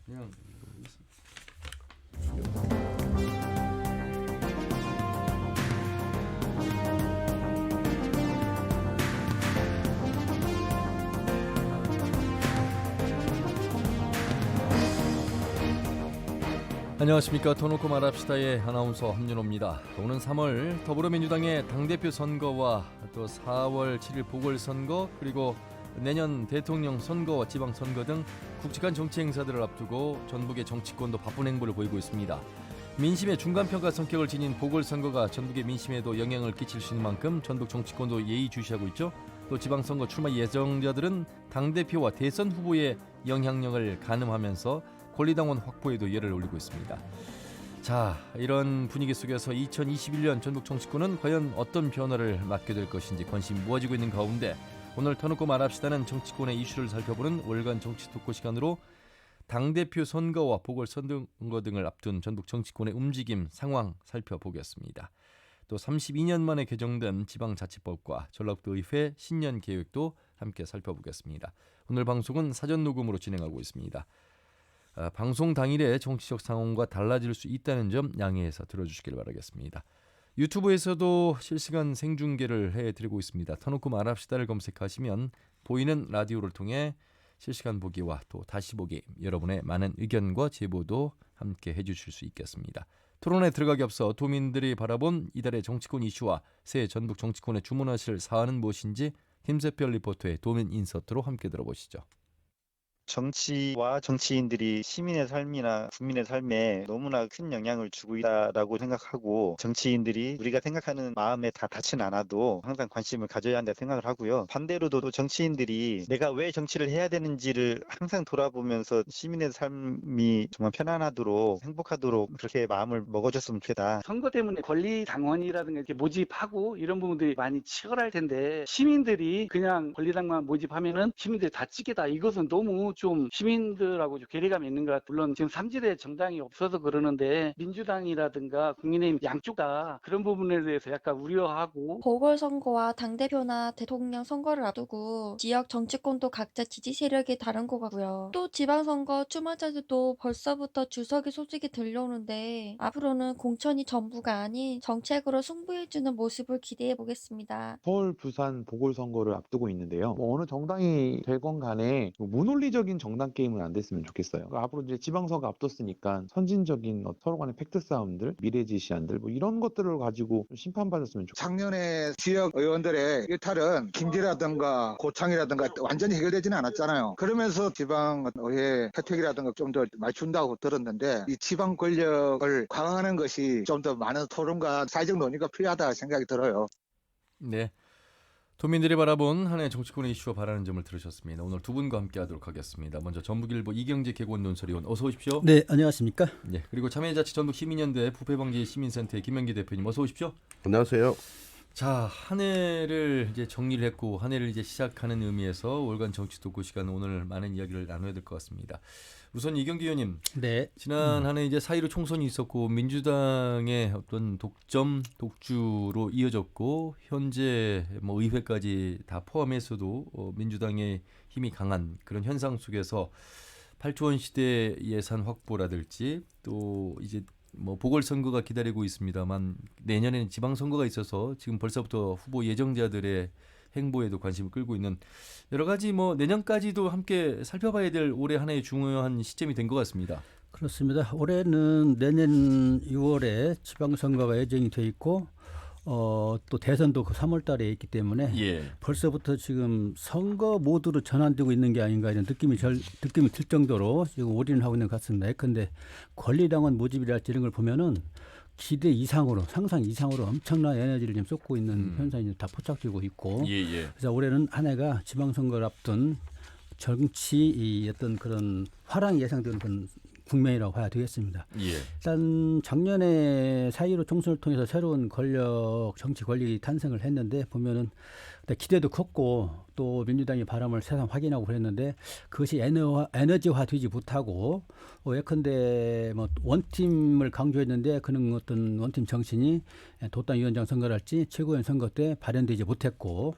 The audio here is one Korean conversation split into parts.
그냥 안녕하십니까. 터놓고 말합시다의 아나운서 함윤호입니다. 오는 3월 더불어민주당의 당대표 선거와 또 4월 7일 보궐선거 그리고 내년 대통령 선거, 지방선거 등 굵직한 정치 행사들을 앞두고 전북의 정치권도 바쁜 행보를 보이고 있습니다. 민심의 중간평가 성격을 지닌 보궐선거가 전북의 민심에도 영향을 끼칠 수 있는 만큼 전북 정치권도 예의주시하고 있죠. 또 지방선거 출마 예정자들은 당대표와 대선 후보의 영향력을 가늠하면서 권리당원 확보에도 열을 올리고 있습니다. 자, 이런 분위기 속에서 2021년 전북 정치권은 과연 어떤 변화를 맞게 될 것인지 관심이 모아지고 있는 가운데 오늘 터놓고 말합시다는 정치권의 이슈를 살펴보는 월간 정치 토크 시간으로 당대표 선거와 보궐선거 등을 앞둔 전북 정치권의 움직임 상황 살펴보겠습니다. 또 32년 만에 개정된 지방자치법과 전라북도 의회 신년 계획도 함께 살펴보겠습니다. 오늘 방송은 사전 녹음으로 진행하고 있습니다. 방송 당일의 정치적 상황과 달라질 수 있다는 점 양해해서 들어주시길 바라겠습니다. 유튜브에서도 실시간 생중계를 해드리고 있습니다. 터놓고 말합시다를 검색하시면 보이는 라디오를 통해 실시간 보기와 또 다시 보기, 여러분의 많은 의견과 제보도 함께 해주실 수 있겠습니다. 토론에 들어가기 앞서 도민들이 바라본 이달의 정치권 이슈와 새해 전북 정치권에 주문하실 사안은 무엇인지 김세별 리포터의 도민 인서트로 함께 들어보시죠. 정치와 정치인들이 시민의 삶이나 국민의 삶에 너무나 큰 영향을 주고 있다라고 생각하고, 정치인들이 우리가 생각하는 마음에 다 닿진 않아도 항상 관심을 가져야 한다 생각을 하고요. 반대로도 또 정치인들이 내가 왜 정치를 해야 되는지를 항상 돌아보면서 시민의 삶이 정말 편안하도록 행복하도록 그렇게 마음을 먹어줬으면 좋겠다. 선거 때문에 권리당원이라든가 이렇게 모집하고 이런 부분들이 많이 치열할 텐데, 시민들이 그냥 권리당만 모집하면은 시민들이 다 찌개다. 이것은 너무 좀 시민들하고 좀 괴리감이 있는 것 같아요. 물론 지금 3지대 정당이 없어서 그러는데 민주당이라든가 국민의힘 양쪽 다 그런 부분에 대해서 약간 우려하고. 보궐선거와 당대표나 대통령 선거를 앞두고 지역 정치권도 각자 지지 세력이 다른 것 같고요. 또 지방선거 출마자들도 벌써부터 주석이 소식이 들려오는데 앞으로는 공천이 전부가 아닌 정책으로 승부해주는 모습을 기대해 보겠습니다. 서울, 부산 보궐선거를 앞두고 있는데요. 어느 정당이 되건 간에 무논리적인 정당 게임은 안 됐으면 좋겠어요. 앞으로 이제 지방선거 앞뒀으니까 선진적인 서로 간의 팩트 싸움들, 미래지시안들 이런 것들을 가지고 심판받았으면 좋겠어요. 작년에 지역 의원들의 일탈은 김기라든가 고창이라든가 완전히 해결되지는 않았잖아요. 그러면서 지방의회 혜택이라든가 좀 더 많이 준다고 들었는데, 이 지방 권력을 강화하는 것이 좀 더 많은 토론과 사회적 논의가 필요하다 생각이 들어요. 네, 도민들이 바라본 한 해 정치권의 이슈와 바라는 점을 들으셨습니다. 오늘 두 분과 함께하도록 하겠습니다. 먼저 전북일보 이경재 개건 논설위원 어서 오십시오. 네, 안녕하십니까? 네, 그리고 참여자치 전북 시민연대 부패방지 시민센터의 김명기 대표님 어서 오십시오. 안녕하세요. 자, 한 해를 이제 정리를 했고 한 해를 이제 시작하는 의미에서 월간 정치 토크 시간 오늘 많은 이야기를 나눠야 될 것 같습니다. 우선 이경기 의원님, 네. 지난 한 해 이제 4.15 총선이 있었고 민주당의 어떤 독주로 이어졌고 현재 뭐 의회까지 다 포함해서도 민주당의 힘이 강한 그런 현상 속에서 8조 원 시대 예산 확보라든지 또 이제 뭐 보궐선거가 기다리고 있습니다만 내년에는 지방선거가 있어서 지금 벌써부터 후보 예정자들의 행보에도 관심을 끌고 있는 여러 가지 뭐 내년까지도 함께 살펴봐야 될 올해 한 해의 중요한 시점이 된 것 같습니다. 그렇습니다. 올해는 내년 6월에 지방선거가 예정이 돼 있고 또 대선도 그 3월 달에 있기 때문에 벌써부터 지금 선거 모드로 전환되고 있는 게 아닌가 이런 느낌이 들 정도로 지금 올인을 하고 있는 것 같습니다. 그런데 권리당원 모집이랄지 이런 걸 보면은 기대 이상으로, 상상 이상으로 엄청난 에너지를 지금 쏟고 있는 현상이 다 포착되고 있고, 그래서 올해는 한 해가 지방선거를 앞둔 정치 어떤 그런 화랑이 예상되는 그런 국면이라고 봐야 되겠습니다. 일단 작년에 4.15 총선을 통해서 새로운 정치 권력이 탄생을 했는데 보면은 기대도 컸고 또 민주당이 바람을 새삼 확인하고 그랬는데 그것이 에너지화 되지 못하고 예컨대 뭐 원팀을 강조했는데 그런 어떤 원팀 정신이 도당위원장 선거랄지 최고위원 선거 때 발현되지 못했고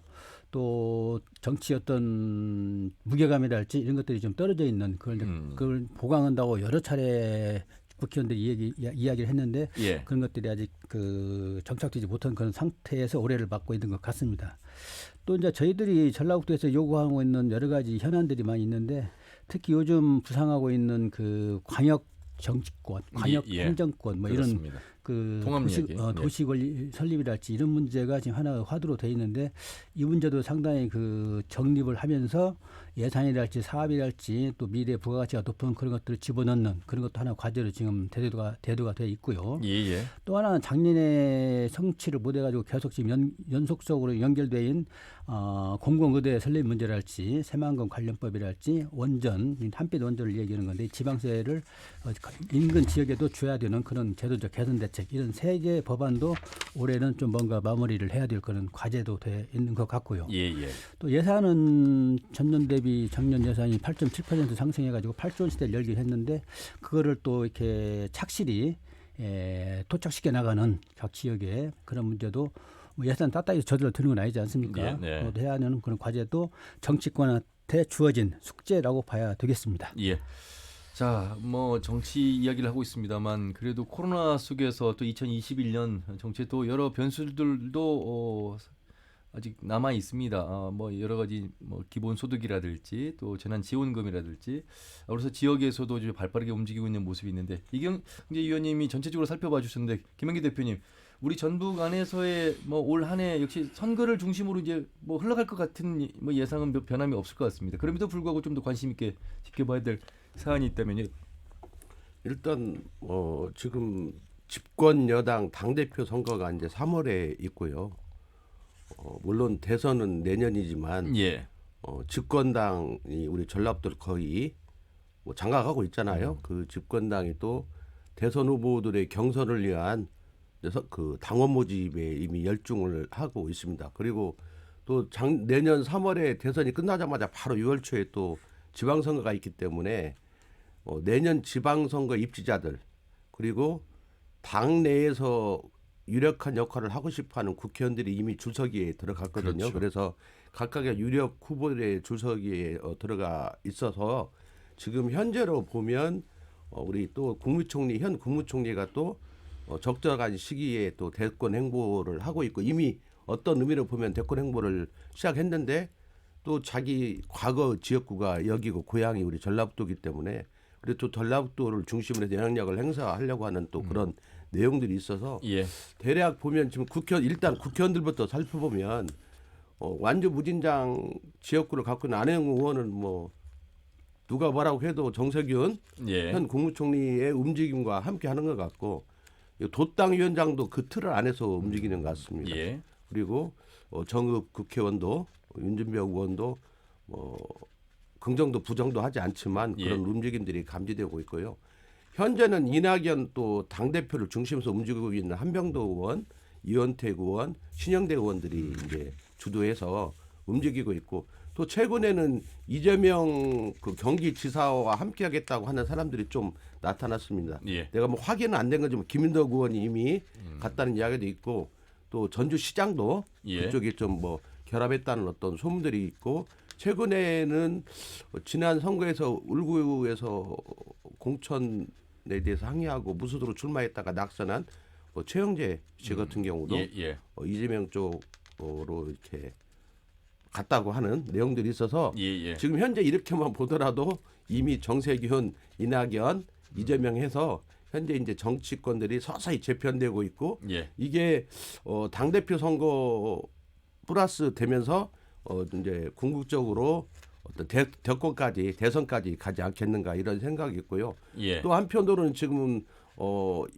또 정치 어떤 무게감이랄지 이런 것들이 좀 떨어져 있는 그걸 보강한다고 여러 차례 국회의원들이 이야기를 했는데 예. 그런 것들이 아직 그 정착되지 못한 그런 상태에서 올해를 맞고 있는 것 같습니다. 또 이제 저희들이 전라북도에서 요구하고 있는 여러 가지 현안들이 많이 있는데 특히 요즘 부상하고 있는 그 광역 정치권, 광역 예. 행정권 뭐 그렇습니다. 이런 그 통합 도시, 이야기. 도시 권리 설립이랄지 이런 문제가 지금 하나 화두로 돼 있는데 이 문제도 상당히 그 정립을 하면서 예산이랄지 사업이랄지 또 미래 부가가치가 높은 그런 것들을 집어넣는 그런 것도 하나 과제로 지금 대두가 돼 있고요. 예. 또 하나는 작년에 성취를 못해가지고 계속 지금 연속적으로 연결돼 있는 공공의대 설립 문제랄지 새만금 관련법이랄지 원전 한빛 원전을 얘기하는 건데 지방세를 인근 지역에도 줘야 되는 그런 제도적 개선 대책 이런 세 개 법안도 올해는 좀 뭔가 마무리를 해야 될 그런 과제도 돼 있는 것 같고요. 예. 또 예산은 전년 대비 작년 예산이 8.7% 상승해가지고 8조 원 시대를 열긴 했는데 그거를 또 이렇게 착실히 도착시켜 나가는 각 지역에 그런 문제도 뭐 예산 따따기 저절로 드는 건 아니지 않습니까? 네. 그것도 해야 하는 그런 과제도 정치권한테 주어진 숙제라고 봐야 되겠습니다. 예. 자, 뭐 정치 이야기를 하고 있습니다만 그래도 코로나 속에서 또 2021년 정치에 또 여러 변수들도 아직 남아 있습니다. 뭐 여러 가지 뭐 기본 소득이라든지 또 재난 지원금이라든지 그래서 지역에서도 이제 발빠르게 움직이고 있는 모습이 있는데 이경재 의원님이 전체적으로 살펴봐 주셨는데 김영기 대표님 우리 전북 안에서의 뭐 올 한 해 역시 선거를 중심으로 이제 뭐 흘러갈 것 같은 뭐 예상은 변함이 없을 것 같습니다. 그럼에도 불구하고 좀 더 관심 있게 지켜봐야 될 사안이 있다면요. 일단 지금 집권 여당 당대표 선거가 이제 3월에 있고요. 물론 대선은 내년이지만 예. 집권당이 우리 전라북도를 거의 뭐 장악하고 있잖아요. 그 집권당이 또 대선 후보들의 경선을 위한 그 당원 모집에 이미 열중을 하고 있습니다. 그리고 또 내년 3월에 대선이 끝나자마자 바로 6월 초에 또 지방선거가 있기 때문에 내년 지방선거 입지자들 그리고 당 내에서 유력한 역할을 하고 싶어하는 국회의원들이 이미 줄서기에 들어갔거든요. 그렇죠. 그래서 각각의 유력 후보들의 줄서기에 들어가 있어서 지금 현재로 보면 우리 또 현 국무총리가 또 적절한 시기에 또 대권 행보를 하고 있고 이미 어떤 의미로 보면 대권 행보를 시작했는데 또 자기 과거 지역구가 여기고 고향이 우리 전라북도이기 때문에 그리고 또 전라북도를 중심으로 해서 영향력을 행사하려고 하는 또 그런 내용들이 있어서 예. 대략 보면 지금 일단 국회의원들부터 살펴보면 완주 무진장 지역구를 갖고 있는 안혜영 의원은 뭐 누가 뭐라고 해도 정세균 예. 현 국무총리의 움직임과 함께 하는 것 같고 도당 위원장도 그 틀을 안에서 움직이는 것 같습니다. 예. 그리고 정읍 국회의원도 윤준벽 의원도 긍정도 부정도 하지 않지만 그런 움직임들이 감지되고 있고요. 현재는 이낙연 또 당대표를 중심으로 움직이고 있는 한병도 의원, 이원택 의원, 신영대 의원들이 이제 주도해서 움직이고 있고 또 최근에는 이재명 그 경기지사와 함께하겠다고 하는 사람들이 좀 나타났습니다. 예. 내가 뭐 확인은 안 된 거지만 김인덕 의원이 이미 갔다는 이야기도 있고 또 전주시장도 그쪽에 좀 뭐 결합했다는 어떤 소문들이 있고 최근에는 지난 선거에서 울구에서 공천에 대해서 항의하고 무소속으로 출마했다가 낙선한 최영재 씨 같은 경우도 이재명 쪽으로 이렇게 갔다고 하는 내용들이 있어서 지금 현재 이렇게만 보더라도 이미 정세균, 이낙연, 이재명 해서 현재 이제 정치권들이 서서히 재편되고 있고 이게 당대표 선거 플러스 되면서 이제 궁극적으로 어떤 대선까지 가지 않겠는가 이런 생각이 있고요. 또 한편으로는 지금은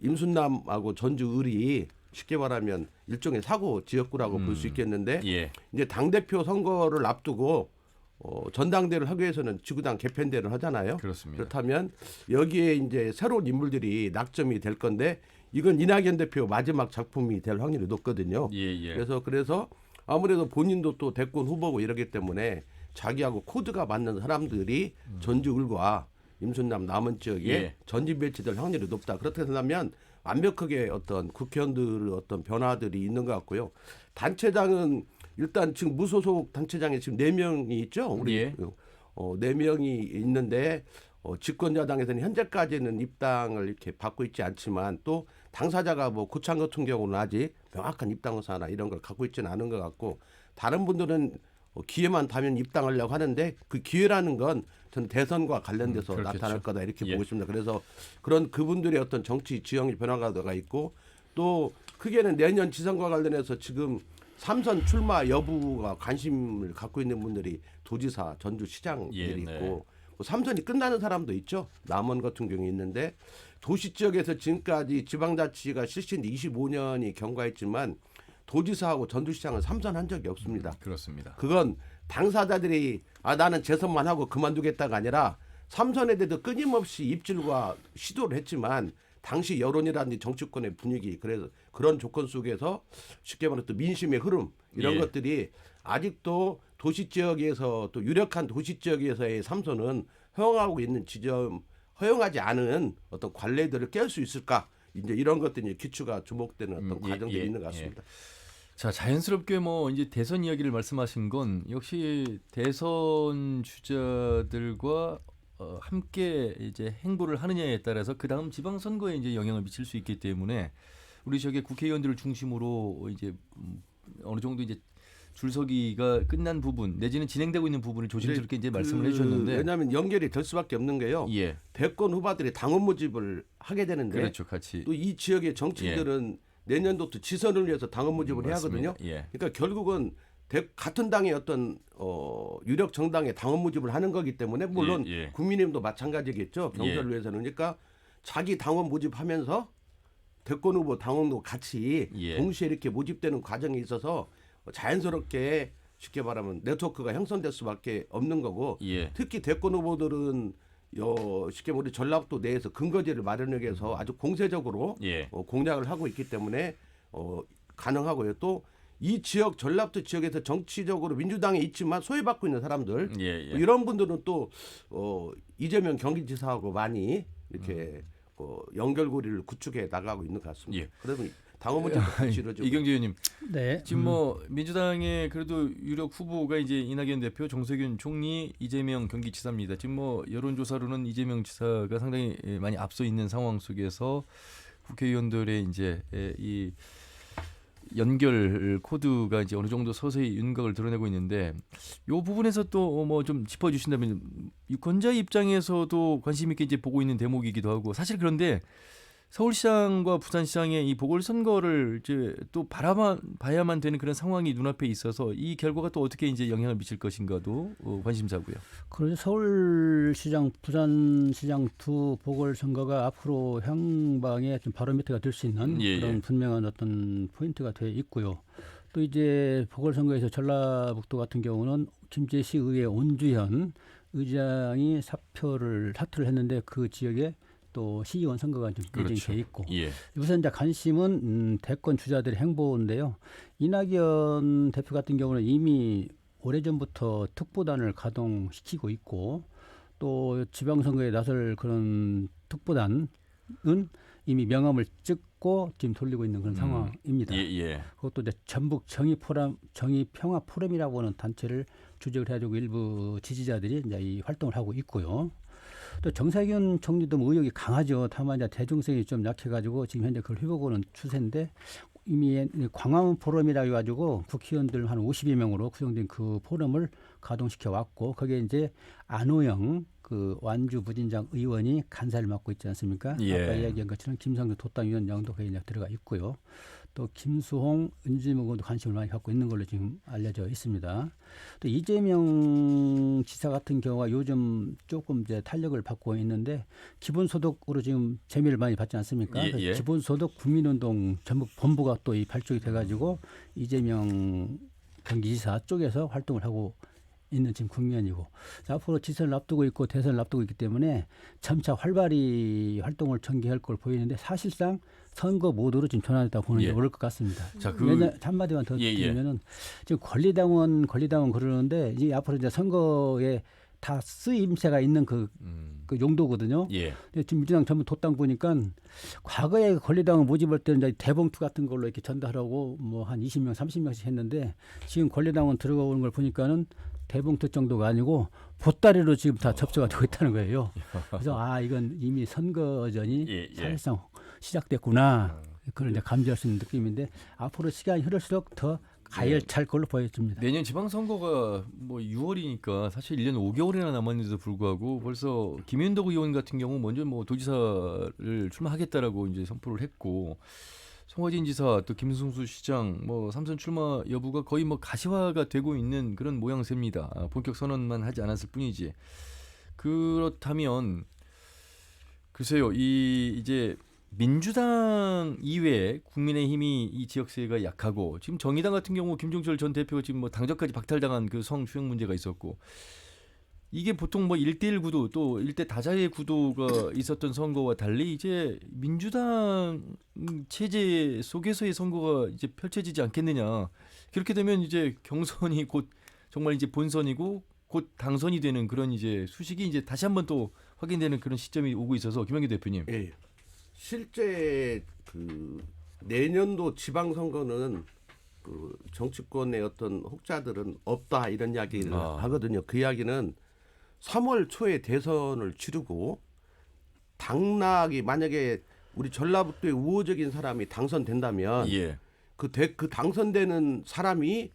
임순남하고 전주을이 쉽게 말하면 일종의 사고 지역구라고 볼 수 있겠는데 이제 당대표 선거를 앞두고 전당대회를 하기 위해서는 지구당 개편대를 하잖아요. 그렇습니다. 그렇다면 여기에 이제 새로운 인물들이 낙점이 될 건데 이건 이낙연 대표 마지막 작품이 될 확률이 높거든요. 그래서 아무래도 본인도 또 대권 후보고 이러기 때문에 자기하고 코드가 맞는 사람들이 전주을과 임순남 남은 지역에 전진 배치될 확률이 높다. 그렇게 된다면 완벽하게 어떤 국회의원들의 어떤 변화들이 있는 것 같고요. 단체장은 일단 지금 무소속 단체장에 지금 4명이 있죠. 우리 예. 4명이 있는데 집권여당에서는 현재까지는 입당을 이렇게 받고 있지 않지만 또 당사자가 뭐 고창 같은 경우는 아직 명확한 입당 의사나 이런 걸 갖고 있지는 않은 것 같고 다른 분들은 기회만 되면 입당하려고 하는데 그 기회라는 건 전 대선과 관련돼서 그렇겠죠. 나타날 거다 이렇게 예. 보고 있습니다. 그래서 그런 그분들의 어떤 정치 지형이 변화가 있고 또 크게는 내년 지선과 관련해서 지금 3선 출마 여부가 관심을 갖고 있는 분들이 도지사, 전주시장들이 예, 네. 있고 3선이 끝나는 사람도 있죠. 남원 같은 경우에 있는데 도시 지역에서 지금까지 지방자치가 실시한 25년이 경과했지만 도지사하고 전주시장은 3선 한 적이 없습니다. 그렇습니다. 그건 당사자들이 나는 재선만 하고 그만두겠다가 아니라 3선에 대해서 끊임없이 입질과 시도를 했지만 당시 여론이라든지 정치권의 분위기 그래서 그런 조건 속에서 쉽게 말해서 또 민심의 흐름 이런 예. 것들이 아직도 도시 지역에서 또 유력한 도시 지역에서의 3선은 허용하고 있는 지점 허용하지 않은 어떤 관례들을 깰 수 있을까 이제 이런 것들이 기초가 주목되는 어떤 과정들이 있는 것 같습니다. 자, 자연스럽게 뭐 이제 대선 이야기를 말씀하신 건 역시 대선 주자들과 함께 이제 행보를 하느냐에 따라서 그 다음 지방선거에 이제 영향을 미칠 수 있기 때문에 우리 저기 국회의원들을 중심으로 이제 어느 정도 이제 줄서기가 끝난 부분 내지는 진행되고 있는 부분을 조심스럽게 이제 말씀을 해주셨는데 왜냐하면 연결이 될 수밖에 없는 게요. 예, 대권 후보들이 당원 모집을 하게 되는데 그렇죠, 같이 또 이 지역의 정치인들은 내년도부터 지선을 위해서 당원 모집을 해야 맞습니다. 하거든요. 예, 그러니까 결국은 같은 당의 어떤 유력 정당의 당원 모집을 하는 거기 때문에 물론 예, 예. 국민의힘도 마찬가지겠죠. 경선을 위해서는 그러니까 자기 당원 모집하면서 대권 후보 당원도 같이 예. 동시에 이렇게 모집되는 과정에 있어서 자연스럽게 쉽게 말하면 네트워크가 형성될 수밖에 없는 거고 예. 특히 대권 후보들은 쉽게 말해 전라북도 내에서 근거지를 마련하기 위해서 아주 공세적으로 예. 공략을 하고 있기 때문에 가능하고요. 또 이 지역 전라북도 지역에서 정치적으로 민주당에 있지만 소외받고 있는 사람들 예, 예. 이런 분들은 또 이재명 경기지사하고 많이 이렇게 연결고리를 구축해 나가고 있는 것 같습니다. 예. 그러면 당원 문제도 같이 이루어지고 이경재 의원님 네. 지금 뭐 민주당의 그래도 유력 후보가 이제 이낙연 대표, 정세균 총리, 이재명 경기지사입니다. 지금 뭐 여론조사로는 이재명 지사가 상당히 많이 앞서 있는 상황 속에서 국회의원들의 이제 이 연결 코드가 이제 어느 정도 서서히 윤곽을 드러내고 있는데 이 부분에서 또 뭐 좀 짚어주신다면 유권자 입장에서도 관심 있게 이제 보고 있는 대목이기도 하고 사실 그런데 서울시장과 부산시장의 이 보궐선거를 이제 또 봐야만 되는 그런 상황이 눈앞에 있어서 이 결과가 또 어떻게 이제 영향을 미칠 것인가도 관심사고요. 그래서 서울시장, 부산시장 두 보궐선거가 앞으로 향방의 좀 바로미터가 될 수 있는 예, 그런 예. 분명한 어떤 포인트가 되어 있고요. 또 이제 보궐선거에서 전라북도 같은 경우는 김제시 의회 온주현 의장이 사퇴를 했는데 그 지역에 또 시의원 선거가 좀 예정이 그렇죠. 돼 있고 예. 우선 이제 관심은 대권 주자들의 행보인데요. 이낙연 대표 같은 경우는 이미 오래전부터 특보단을 가동시키고 있고 또 지방선거에 나설 그런 특보단은 이미 명함을 찍고 지금 돌리고 있는 그런 상황입니다. 예, 예. 그것도 이제 전북 정의평화 포럼이라고 하는 단체를 주적을 해가지고 일부 지지자들이 이제 이 활동을 하고 있고요. 또 정세균 총리도 뭐 의욕이 강하죠. 다만 이제 대중성이 좀 약해가지고 지금 현재 그걸 회복하는 추세인데 이미 광화문 포럼이라 해가지고 국회의원들 한 50여 명으로 구성된 그 포럼을 가동시켜 왔고 거기에 이제 안호영 그 완주 부진장 의원이 간사를 맡고 있지 않습니까? 예. 아까 이야기한 것처럼 김성주 도당위원장도 거기에 들어가 있고요. 또 김수홍, 은지목 의원도 관심을 많이 갖고 있는 걸로 지금 알려져 있습니다. 또 이재명 지사 같은 경우가 요즘 조금 이제 탄력을 받고 있는데 기본소득으로 지금 재미를 많이 받지 않습니까? 예, 예. 기본소득 국민운동 전북 본부가 또 이 발족이 돼가지고 이재명 경기지사 쪽에서 활동을 하고 있는 지금 국면이고 앞으로 지선을 앞두고 있고 대선을 앞두고 있기 때문에 점차 활발히 활동을 전개할 걸 보이는데 사실상 선거 모드로 지금 전환했다고 보는 게 예. 옳을 것 같습니다. 자, 한마디만 더 예, 예. 드리면은 지금 권리당원 그러는데 이제 앞으로 이제 선거에 다 쓰임새가 있는 그 용도거든요. 예. 근데 지금 민주당 전부 뒀당 보니까 과거에 권리당을 모집할 때는 이제 대봉투 같은 걸로 이렇게 전달하고 뭐 한 20명, 30명씩 했는데 지금 권리당은 들어오는 걸 보니까는 대봉투 정도가 아니고 보따리로 지금 다 접수가 되고 있다는 거예요. 그래서 아 이건 이미 선거전이 사실상 시작됐구나. 그걸 이제 감지할 수 있는 느낌인데 앞으로 시간이 흐를수록 더 가열찰 걸로 보여집니다. 내년 지방선거가 뭐 6월이니까 사실 1년 5개월이나 남았는데도 불구하고 벌써 김윤덕 의원 같은 경우 먼저 뭐 도지사를 출마하겠다라고 이제 선포를 했고 송화진 지사 또 김승수 시장 뭐 삼선 출마 여부가 거의 뭐 가시화가 되고 있는 그런 모양새입니다. 본격 선언만 하지 않았을 뿐이지. 그렇다면 글쎄요, 이제 민주당 이외에 국민의힘이 이 지역세가 약하고 지금 정의당 같은 경우 김종철 전 대표가 지금 뭐 당적까지 박탈당한 그 성추행 문제가 있었고 이게 보통 뭐 1대1 구도 또 1대 다자의 구도가 있었던 선거와 달리 이제 민주당 체제 속에서의 선거가 이제 펼쳐지지 않겠느냐. 그렇게 되면 이제 경선이 곧 정말 이제 본선이고 곧 당선이 되는 그런 이제 수식이 이제 다시 한번 또 확인되는 그런 시점이 오고 있어서 김한규 대표님. 예. 실제 그 내년도 지방선거는 그 정치권의 어떤 혹자들은 없다 이런 이야기를 하거든요. 그 이야기는 3월 초에 대선을 치르고 당락이 만약에 우리 전라북도에 우호적인 사람이 당선된다면 그 당선되는 사람이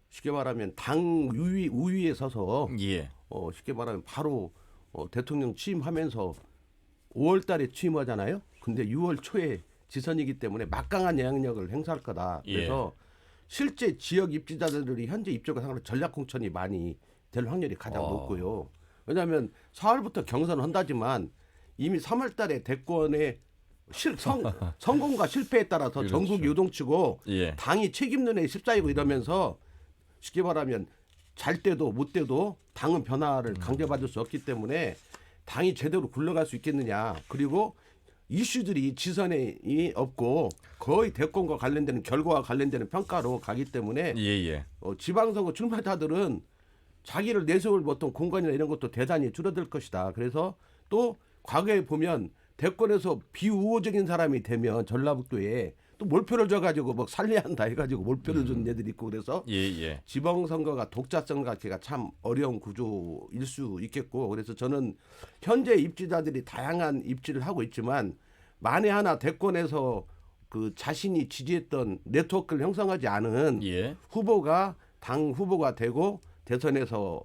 쉽게 말하면 당 우위에 서서 쉽게 말하면 바로 대통령 취임하면서 5월 달에 취임하잖아요. 근데 6월 초에 지선이기 때문에 막강한 영향력을 행사할 거다. 그래서 실제 지역 입지자들이 현재 입지과 상관없이 전략 공천이 많이 될 확률이 가장 높고요. 왜냐하면 4월부터 경선을 한다지만 이미 3월 달에 대권의 성공과 실패에 따라서 그렇죠. 전국이 요동치고 당이 책임론에 휩싸이고 이러면서 쉽게 말하면 잘 때도 못 때도 당은 변화를 강제받을 수 없기 때문에 당이 제대로 굴러갈 수 있겠느냐. 그리고 이슈들이 지선에 없고 거의 대권과 관련되는 결과와 관련되는 평가로 가기 때문에 지방선거 출마자들은 자기를 내세울 어떤 공간이나 이런 것도 대단히 줄어들 것이다. 그래서 또 과거에 보면 대권에서 비우호적인 사람이 되면 전라북도에 또 몰표를 줘가지고 막 살려한다 해가지고 몰표를 준 애들이 있고 그래서 지방선거가 독자성 갖기가 참 어려운 구조일 수 있겠고 그래서 저는 현재 입지자들이 다양한 입지를 하고 있지만 만에 하나 대권에서 그 자신이 지지했던 네트워크를 형성하지 않은 후보가 당 후보가 되고 대선에서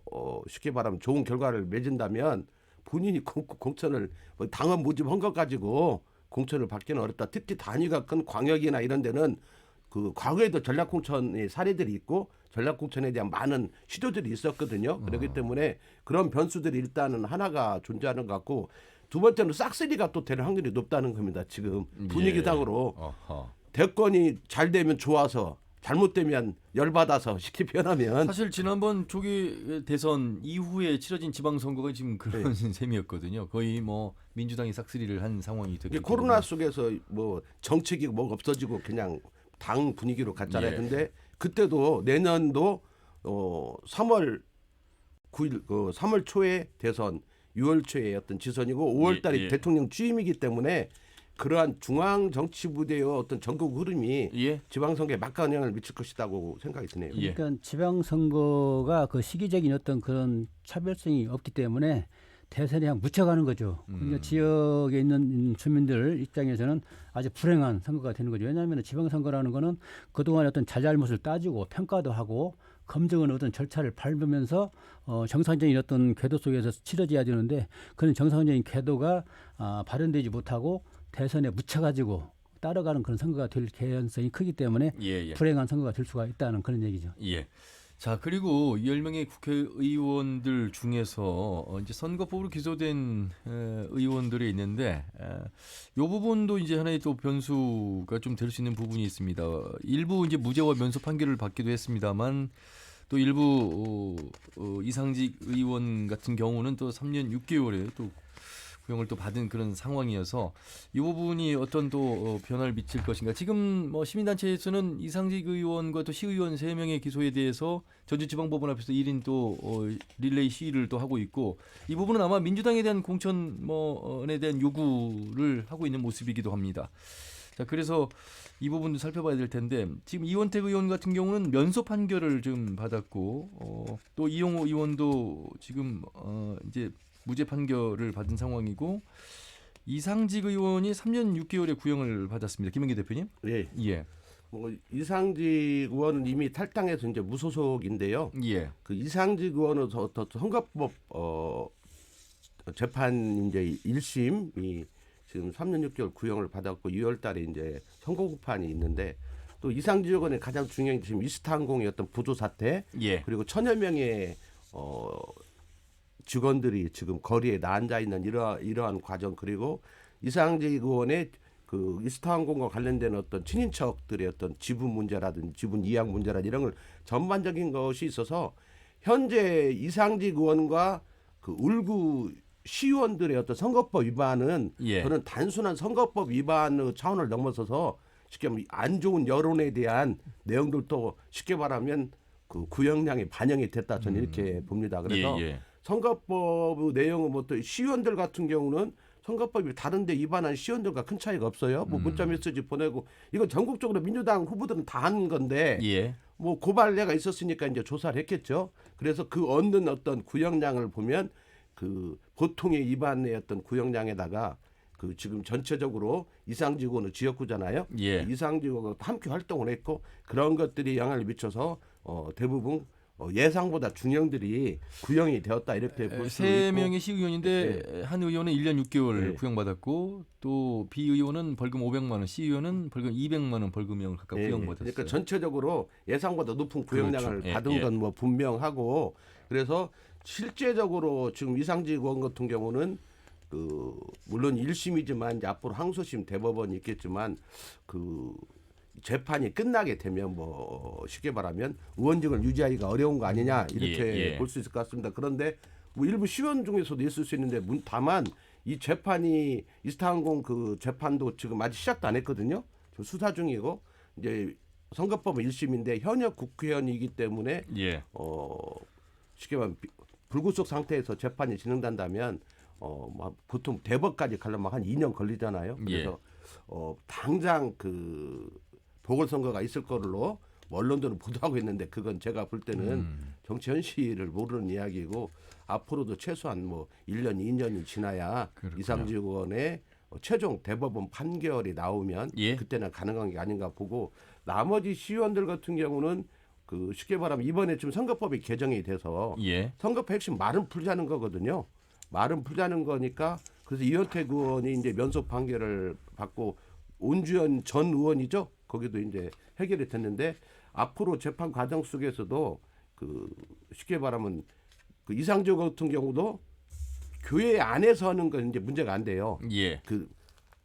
쉽게 말하면 좋은 결과를 맺은다면 본인이 공천을 당원 모집한 것 가지고 공천을 받기는 어렵다. 특히 단위가 큰 광역이나 이런 데는 그 과거에도 전략 공천의 사례들이 있고 전략 공천에 대한 많은 시도들이 있었거든요. 그렇기 때문에 그런 변수들이 일단은 하나가 존재하는 것 같고 두 번째는 싹쓸이가 또 될 확률이 높다는 겁니다. 지금 분위기상으로 대권이 잘 되면 좋아서 잘못되면 열받아서 쉽게 변하면 사실 지난번 조기 대선 이후에 치러진 지방선거가 지금 그런 셈이었거든요. 거의 뭐 민주당이 싹쓸이를 한 상황이 됐기 때문에 코로나 속에서 뭐 정책이 뭐 없어지고 그냥 당 분위기로 갔잖아요. 근데 그때도 내년도 3월 9일 3월 초에 대선 6월 초에 어떤 지선이고 5월 달에 대통령 취임이기 때문에 그러한 중앙 정치 부대의 어떤 전국 흐름이 지방선거에 막강한 영향을 미칠 것이라고 생각이 드네요. 그러니까 지방선거가 그 시기적인 어떤 그런 차별성이 없기 때문에 대선에 그냥 묻혀가는 거죠. 그러니까 지역에 있는 주민들 입장에서는 아주 불행한 선거가 되는 거죠. 왜냐하면 지방선거라는 거는 그동안의 어떤 잘잘못을 따지고 평가도 하고 검증하는 어떤 절차를 밟으면서 정상적인 어떤 궤도 속에서 치러져야 되는데 그런 정상적인 궤도가 발현되지 못하고 대선에 묻혀가지고 따라가는 그런 선거가 될 개연성이 크기 때문에 불행한 선거가 될 수가 있다는 그런 얘기죠. 자, 그리고 10명의 국회의원들 중에서 이제 선거법으로 기소된 의원들이 있는데 이 부분도 이제 하나의 또 변수가 좀 될 수 있는 부분이 있습니다. 일부 이제 무죄와 면소 판결을 받기도 했습니다만 또 일부 이상직 의원 같은 경우는 또 3년 6개월에 또 구형을 또 받은 그런 상황이어서 이 부분이 어떤 또 변화를 미칠 것인가. 지금 뭐 시민단체에서는 이상직 의원과 또 시의원 3명의 기소에 대해서 전주지방법원 앞에서 1인 또 릴레이 시위를 또 하고 있고, 이 부분은 아마 민주당에 대한 공천에 대한 요구를 하고 있는 모습이기도 합니다. 자, 그래서 이 부분도 살펴봐야 될 텐데, 지금 이원택 의원 같은 경우는 면소 판결을 좀 받았고, 또 이용호 의원도 지금 이제 무죄 판결을 받은 상황이고, 이상직 의원이 3년 6개월의 구형을 받았습니다. 김영기 대표님? 예. 예. 뭐 이상직 의원은 이미 탈당해서 이제 무소속인데요. 예. 그 이상직 의원은 선거법 재판 이제 1심이 지금 3년 6개월 구형을 받았고 2월달에 이제 선고판이 있는데, 또 이상직 의원의 가장 중요한 게 지금 이스타항공의 어떤 부도 사태, 예. 그리고 천여 명의 직원들이 지금 거리에 나앉아 있는 이러한 과정, 그리고 이상직 의원의 그 이스타항공과 관련된 어떤 친인척들의 어떤 지분 문제라든지 지분 이양 문제라든지 이런 걸 전반적인 것이 있어서 현재 이상직 의원과 그 울구 시의원들의 어떤 선거법 위반은 예. 저는 단순한 선거법 위반의 차원을 넘어서서 쉽게 말하면 안 좋은 여론에 대한 내용들도 쉽게 말하면 그 구형량에 반영이 됐다, 저는 이렇게 봅니다. 그래서 예. 선거법 내용은 뭐 또 시의원들 같은 경우는 선거법이 다른데 위반한 시의원들과 큰 차이가 없어요. 뭐 문자 메시지 보내고, 이건 전국적으로 민주당 후보들은 다 하는 건데, 예. 뭐 고발례가 있었으니까 이제 조사를 했겠죠. 그래서 그 얻는 어떤 구형량을 보면 그 보통의 위반의 어떤 구형량에다가 그 지금 전체적으로 이상직 의원은 지역구잖아요. 예. 이상직 의원과 함께 활동을 했고, 그런 것들이 영향을 미쳐서 대부분 예상보다 중형들이 구형이 되었다, 이렇게 볼 수 있고. 3명의 시의원인데 한 의원은 1년 6개월 구형받았고, 또 비의원은 벌금 500만 원, 시의원은 벌금 200만 원 벌금형을 각각 구형받았어요. 그러니까 전체적으로 예상보다 높은 구형량을 그렇죠. 받은 건 뭐 분명하고, 그래서 실제적으로 지금 이상직 의원 같은 경우는 그 물론 1심이지만 이제 앞으로 항소심 대법원이 있겠지만 그 재판이 끝나게 되면 뭐 쉽게 말하면 의원직을 유지하기가 어려운 거 아니냐, 이렇게 볼 수 있을 것 같습니다. 그런데 뭐 일부 시의원 중에서도 있을 수 있는데, 다만 이 재판이 이스타항공 그 재판도 지금 아직 시작도 안 했거든요. 지금 수사 중이고, 이제 선거법은 1심인데 현역 국회의원이기 때문에 쉽게 말하면 불구속 상태에서 재판이 진행된다면 뭐 보통 대법까지 가려면 한 2년 걸리잖아요. 그래서 당장 그 보궐선거가 있을 걸로 언론들은 보도하고 있는데, 그건 제가 볼 때는 정치 현실을 모르는 이야기고, 앞으로도 최소한 뭐 1년, 2년이 지나야 그렇군요. 이상직 의원의 최종 대법원 판결이 나오면 그때는 가능한 게 아닌가 보고, 나머지 시의원들 같은 경우는 그 쉽게 말하면 이번에 지금 선거법이 개정이 돼서 선거법 핵심 말은 풀자는 거거든요. 말은 풀자는 거니까, 그래서 이원택 의원이 이제 면소 판결을 받고, 온주현 전 의원이죠. 거기도 이제 해결이 됐는데, 앞으로 재판 과정 속에서도 그 쉽게 말하면 그 이상직 같은 경우도 교회 안에서 하는 건 이제 문제가 안 돼요. 그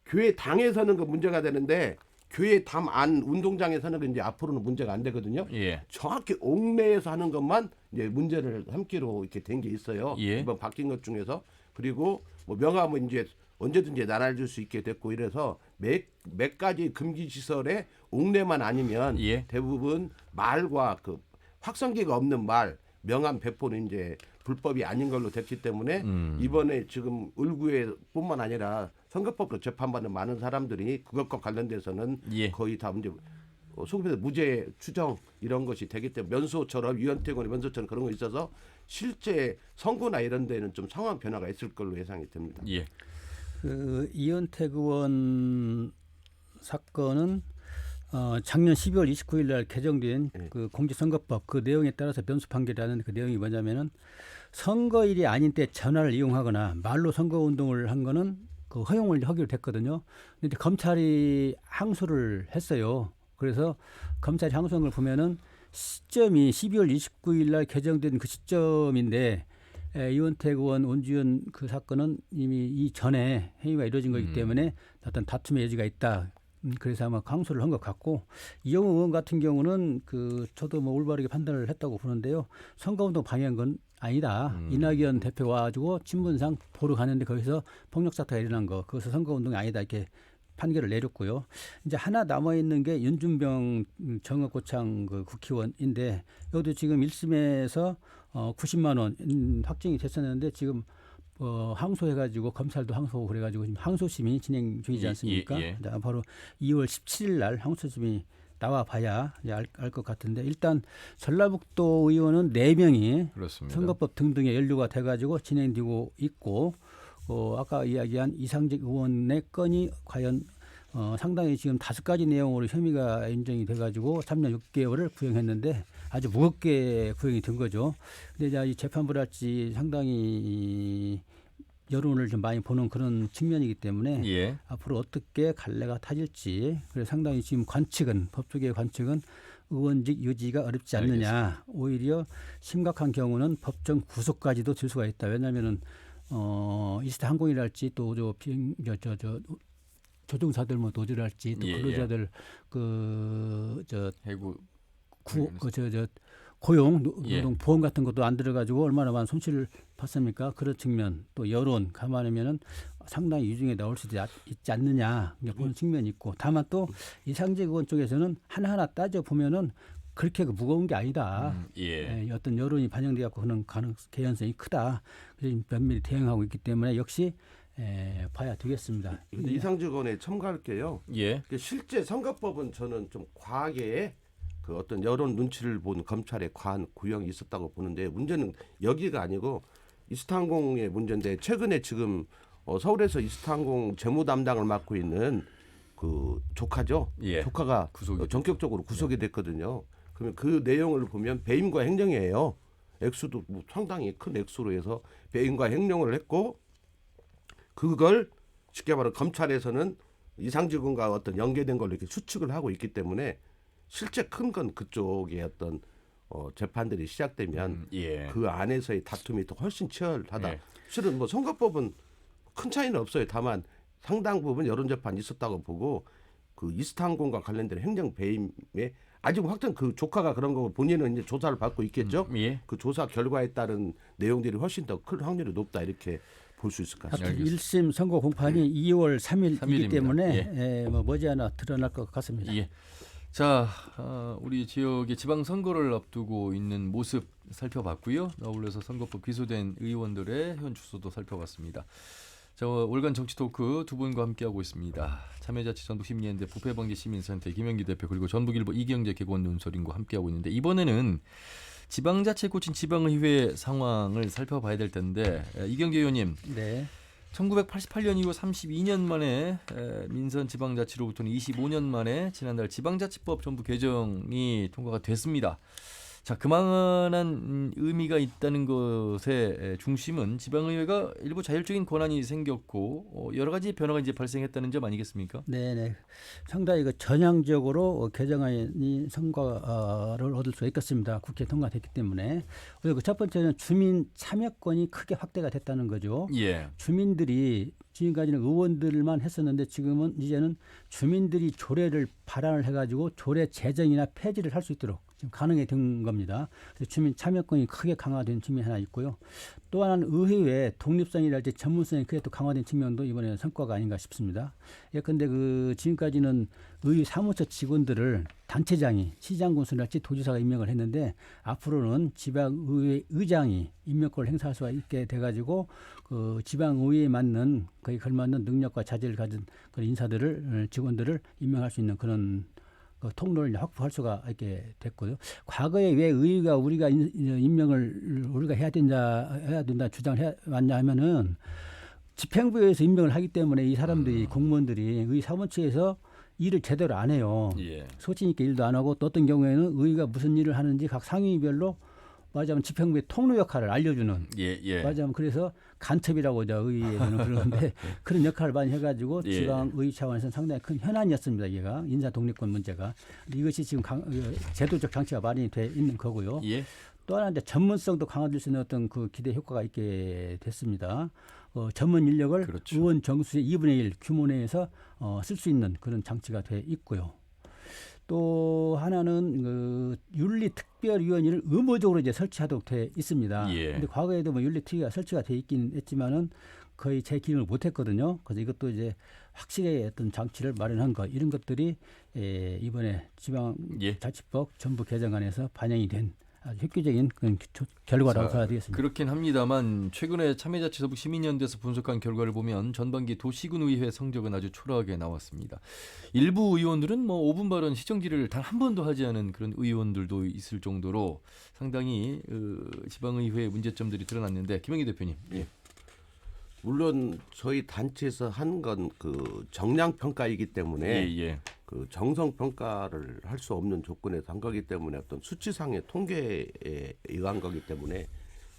교회 당에서 하는 건 문제가 되는데, 교회 담 안 운동장에서 하는 건 이제 앞으로는 문제가 안 되거든요. 정확히 옥내에서 하는 것만 이제 문제를 삼기로 이렇게 된 게 있어요. 이번 바뀐 것 중에서. 그리고 뭐 명함은 이제 언제든지 날아줄 수 있게 됐고, 이래서 몇 가지 금기 시설에 옥내만 아니면 대부분 말과 그 확성기가 없는 말, 명함 배포는 이제 불법이 아닌 걸로 됐기 때문에 이번에 지금 울구에뿐만 아니라 선거법으로 재판받는 많은 사람들이 그것과 관련돼서는 거의 다 이제 소급해서 무죄 추정 이런 것이 되기 때문에, 면소처럼 이원택 의원의 면소처럼 그런 거 있어서 실제 선거나 이런 데는 좀 상황 변화가 있을 걸로 예상이 됩니다. 그 이원택 의원 사건은 작년 12월 29일 날 개정된 그 공직선거법 그 내용에 따라서 면소 판결이라는 그 내용이 뭐냐면은, 선거일이 아닌 때 전화를 이용하거나 말로 선거운동을 한 거는 그 허용을 하기로 됐거든요. 근데 검찰이 항소를 했어요. 그래서 검찰이 항소한 걸 보면은 시점이 12월 29일 날 개정된 그 시점인데, 이원택 의원, 온주현 그 사건은 이미 이전에 행위가 이루어진 거기 때문에 어떤 다툼의 여지가 있다. 그래서 아마 항소를 한 것 같고, 이영호 의원 같은 경우는 그 저도 뭐 올바르게 판단을 했다고 보는데요. 선거운동 방해한 건 아니다. 이낙연 대표가 와가지고 친문상 보러 가는데 거기서 폭력 사태가 일어난 거, 그것은 선거운동이 아니다 이렇게 판결을 내렸고요. 이제 하나 남아 있는 게 윤준병 정읍고창 그 국회의원인데 여기도 지금 1심에서 90만 원 확정이 됐었는데 지금 항소해가지고 검찰도 항소하고 그래가지고 지금 항소심이 진행 중이지 않습니까? 바로 2월 17일 날 항소심이 나와 봐야 알 것 같은데 일단 전라북도 의원은 4명이 그렇습니다. 선거법 등등에 연루가 돼가지고 진행되고 있고 아까 이야기한 이상직 의원의 건이 과연 상당히 지금 5가지 내용으로 혐의가 인정이 돼가지고 3년 6개월을 구형했는데 아주 무겁게 구형이 된 거죠. 근데 이제 이 재판부랄지 상당히 여론을 좀 많이 보는 그런 측면이기 때문에 앞으로 어떻게 갈래가 타질지 그래서 상당히 지금 관측은 법조계의 관측은 의원직 유지가 어렵지 않느냐. 알겠습니다. 오히려 심각한 경우는 법정 구속까지도 질 수가 있다. 왜냐하면은 이스타 항공이랄지 또 조종사들 뭐 노조랄지 또 근로자들 해구 고용 노동 보험 같은 것도 안 들어가지고 얼마나 많은 손실을 봤습니까? 그런 측면 또 여론 감안하면은 상당히 유중에 나올 수도 있지 않느냐 보는 측면이 있고 다만 또 이상직 의원 쪽에서는 하나하나 따져 보면은 그렇게 무거운 게 아니다. 어떤 여론이 반영돼 갖고 그런 개연성이 크다. 그래서 면밀히 대응하고 있기 때문에 역시 봐야 되겠습니다. 근데 이상직 의원에 첨가할게요. 실제 선거법은 저는 좀 과하게 그 어떤 여론 눈치를 본 검찰의 과한 구형이 있었다고 보는데 문제는 여기가 아니고 이스타항공의 문제인데 최근에 지금 서울에서 이스타항공 재무 담당을 맡고 있는 그 조카죠. 조카가 전격적으로 구속이 됐거든요. 그러면 그 내용을 보면 배임과 횡령이에요. 액수도 뭐 상당히 큰 액수로 해서 배임과 횡령을 했고 그걸 쉽게 말하면 검찰에서는 이상직 의원과 어떤 연계된 걸로 이렇게 수측을 하고 있기 때문에 실제 큰 건 그쪽의 어떤 재판들이 시작되면 그 안에서의 다툼이 더 훨씬 치열하다. 실은 뭐 선거법은 큰 차이는 없어요. 다만 상당 부분 여론 재판이 있었다고 보고 그 이스타항공과 관련된 행정 배임에 아직 확정 그 조카가 그런 거 본인은 이제 조사를 받고 있겠죠. 그 조사 결과에 따른 내용들이 훨씬 더 클 확률이 높다 이렇게 볼 수 있을 것 같습니다. 1심 선고 공판이 2월 3일이기 때문에 뭐 머지않아 드러날 것 같습니다. 자, 우리 지역의 지방선거를 앞두고 있는 모습 살펴봤고요. 어울려서 선거법 기소된 의원들의 현 주소도 살펴봤습니다. 자, 월간 정치 토크 두 분과 함께하고 있습니다. 참여자치 전북심리연대 부패방지시민센터 김영기 대표 그리고 전북일보 이경재 개건 논설인과 함께하고 있는데 이번에는 지방자치에 꽂힌 지방의회 상황을 살펴봐야 될 텐데 이경재 의원님. 1988년 이후 32년 만에 민선 지방자치로부터는 25년 만에 지난달 지방자치법 전부 개정이 통과가 됐습니다. 자, 그만한 의미가 있다는 것의 중심은 지방의회가 일부 자율적인 권한이 생겼고 여러 가지 변화가 이제 발생했다는 점 아니겠습니까? 네네. 상당히 전향적으로 개정안이 성과를 얻을 수 있겠습니다. 국회 통과됐기 때문에. 그리고 첫 번째는 주민 참여권이 크게 확대가 됐다는 거죠. 주민들이 지금까지는 의원들만 했었는데 지금은 이제는 주민들이 조례를 발안을 해가지고 조례 제정이나 폐지를 할 수 있도록 지금 가능해 된 겁니다. 그래서 주민 참여권이 크게 강화된 측면이 하나 있고요. 또 하나는 의회의 독립성이랄지 전문성이 크게 또 강화된 측면도 이번에 성과가 아닌가 싶습니다. 예컨대 지금까지는 의회 사무처 직원들을 단체장이 시장군수랄지 도지사가 임명을 했는데 앞으로는 지방의회 의장이 임명권을 행사할 수가 있게 돼가지고 그 지방의회에 맞는 거에 걸맞는 능력과 자질을 가진 그런 직원들을 임명할 수 있는 그런 통로를 확보할 수가 있게 됐고요. 과거에 왜 의회가 우리가 임명을 우리가 해야 된다 주장을 해왔냐 하면은 집행부에서 임명을 하기 때문에 이 사람들이 공무원들이 의회 사무처에서 일을 제대로 안 해요. 소신 있게 일도 안 하고 또 어떤 경우에는 의회가 무슨 일을 하는지 각 상임위별로 말하자면 집행부의 통로 역할을 알려주는 말하자면 그래서 간첩이라고 의회에서는 그러는데 그런 역할을 많이 해가지고 지방의회 차원에서는 상당히 큰 현안이었습니다. 이가 인사 독립권 문제가 이것이 지금 제도적 장치가 많이 돼 있는 거고요. 또 하나 이제 전문성도 강화될 수 있는 어떤 그 기대 효과가 있게 됐습니다. 전문 인력을 의원 정수의 2분의 1 규모 내에서 쓸 수 있는 그런 장치가 돼 있고요. 또 하나는 그 윤리특별위원회를 의무적으로 이제 설치하도록 돼 있습니다. 예. 근데 과거에도 뭐 윤리특위가 설치가 돼 있긴 했지만은 거의 제 기능을 못했거든요. 그래서 이것도 이제 확실히 어떤 장치를 마련한 것 이런 것들이 이번에 지방자치법 전부 개정안에서 반영이 된 아주 획기적인 그런 결과라고 봐야 되겠습니다. 그렇긴 합니다만 최근에 참여자치서부 시민연대에서 분석한 결과를 보면 전반기 도시군의회 성적은 아주 초라하게 나왔습니다. 일부 의원들은 뭐 5분 발언 시정지를 단 한 번도 하지 않은 그런 의원들도 있을 정도로 상당히 지방의회의 문제점들이 드러났는데 김영희 대표님. 예. 물론 저희 단체에서 한 건 그 정량 평가이기 때문에 그 정성 평가를 할 수 없는 조건에서 한 거기 때문에 어떤 수치상의 통계에 의한 거기 때문에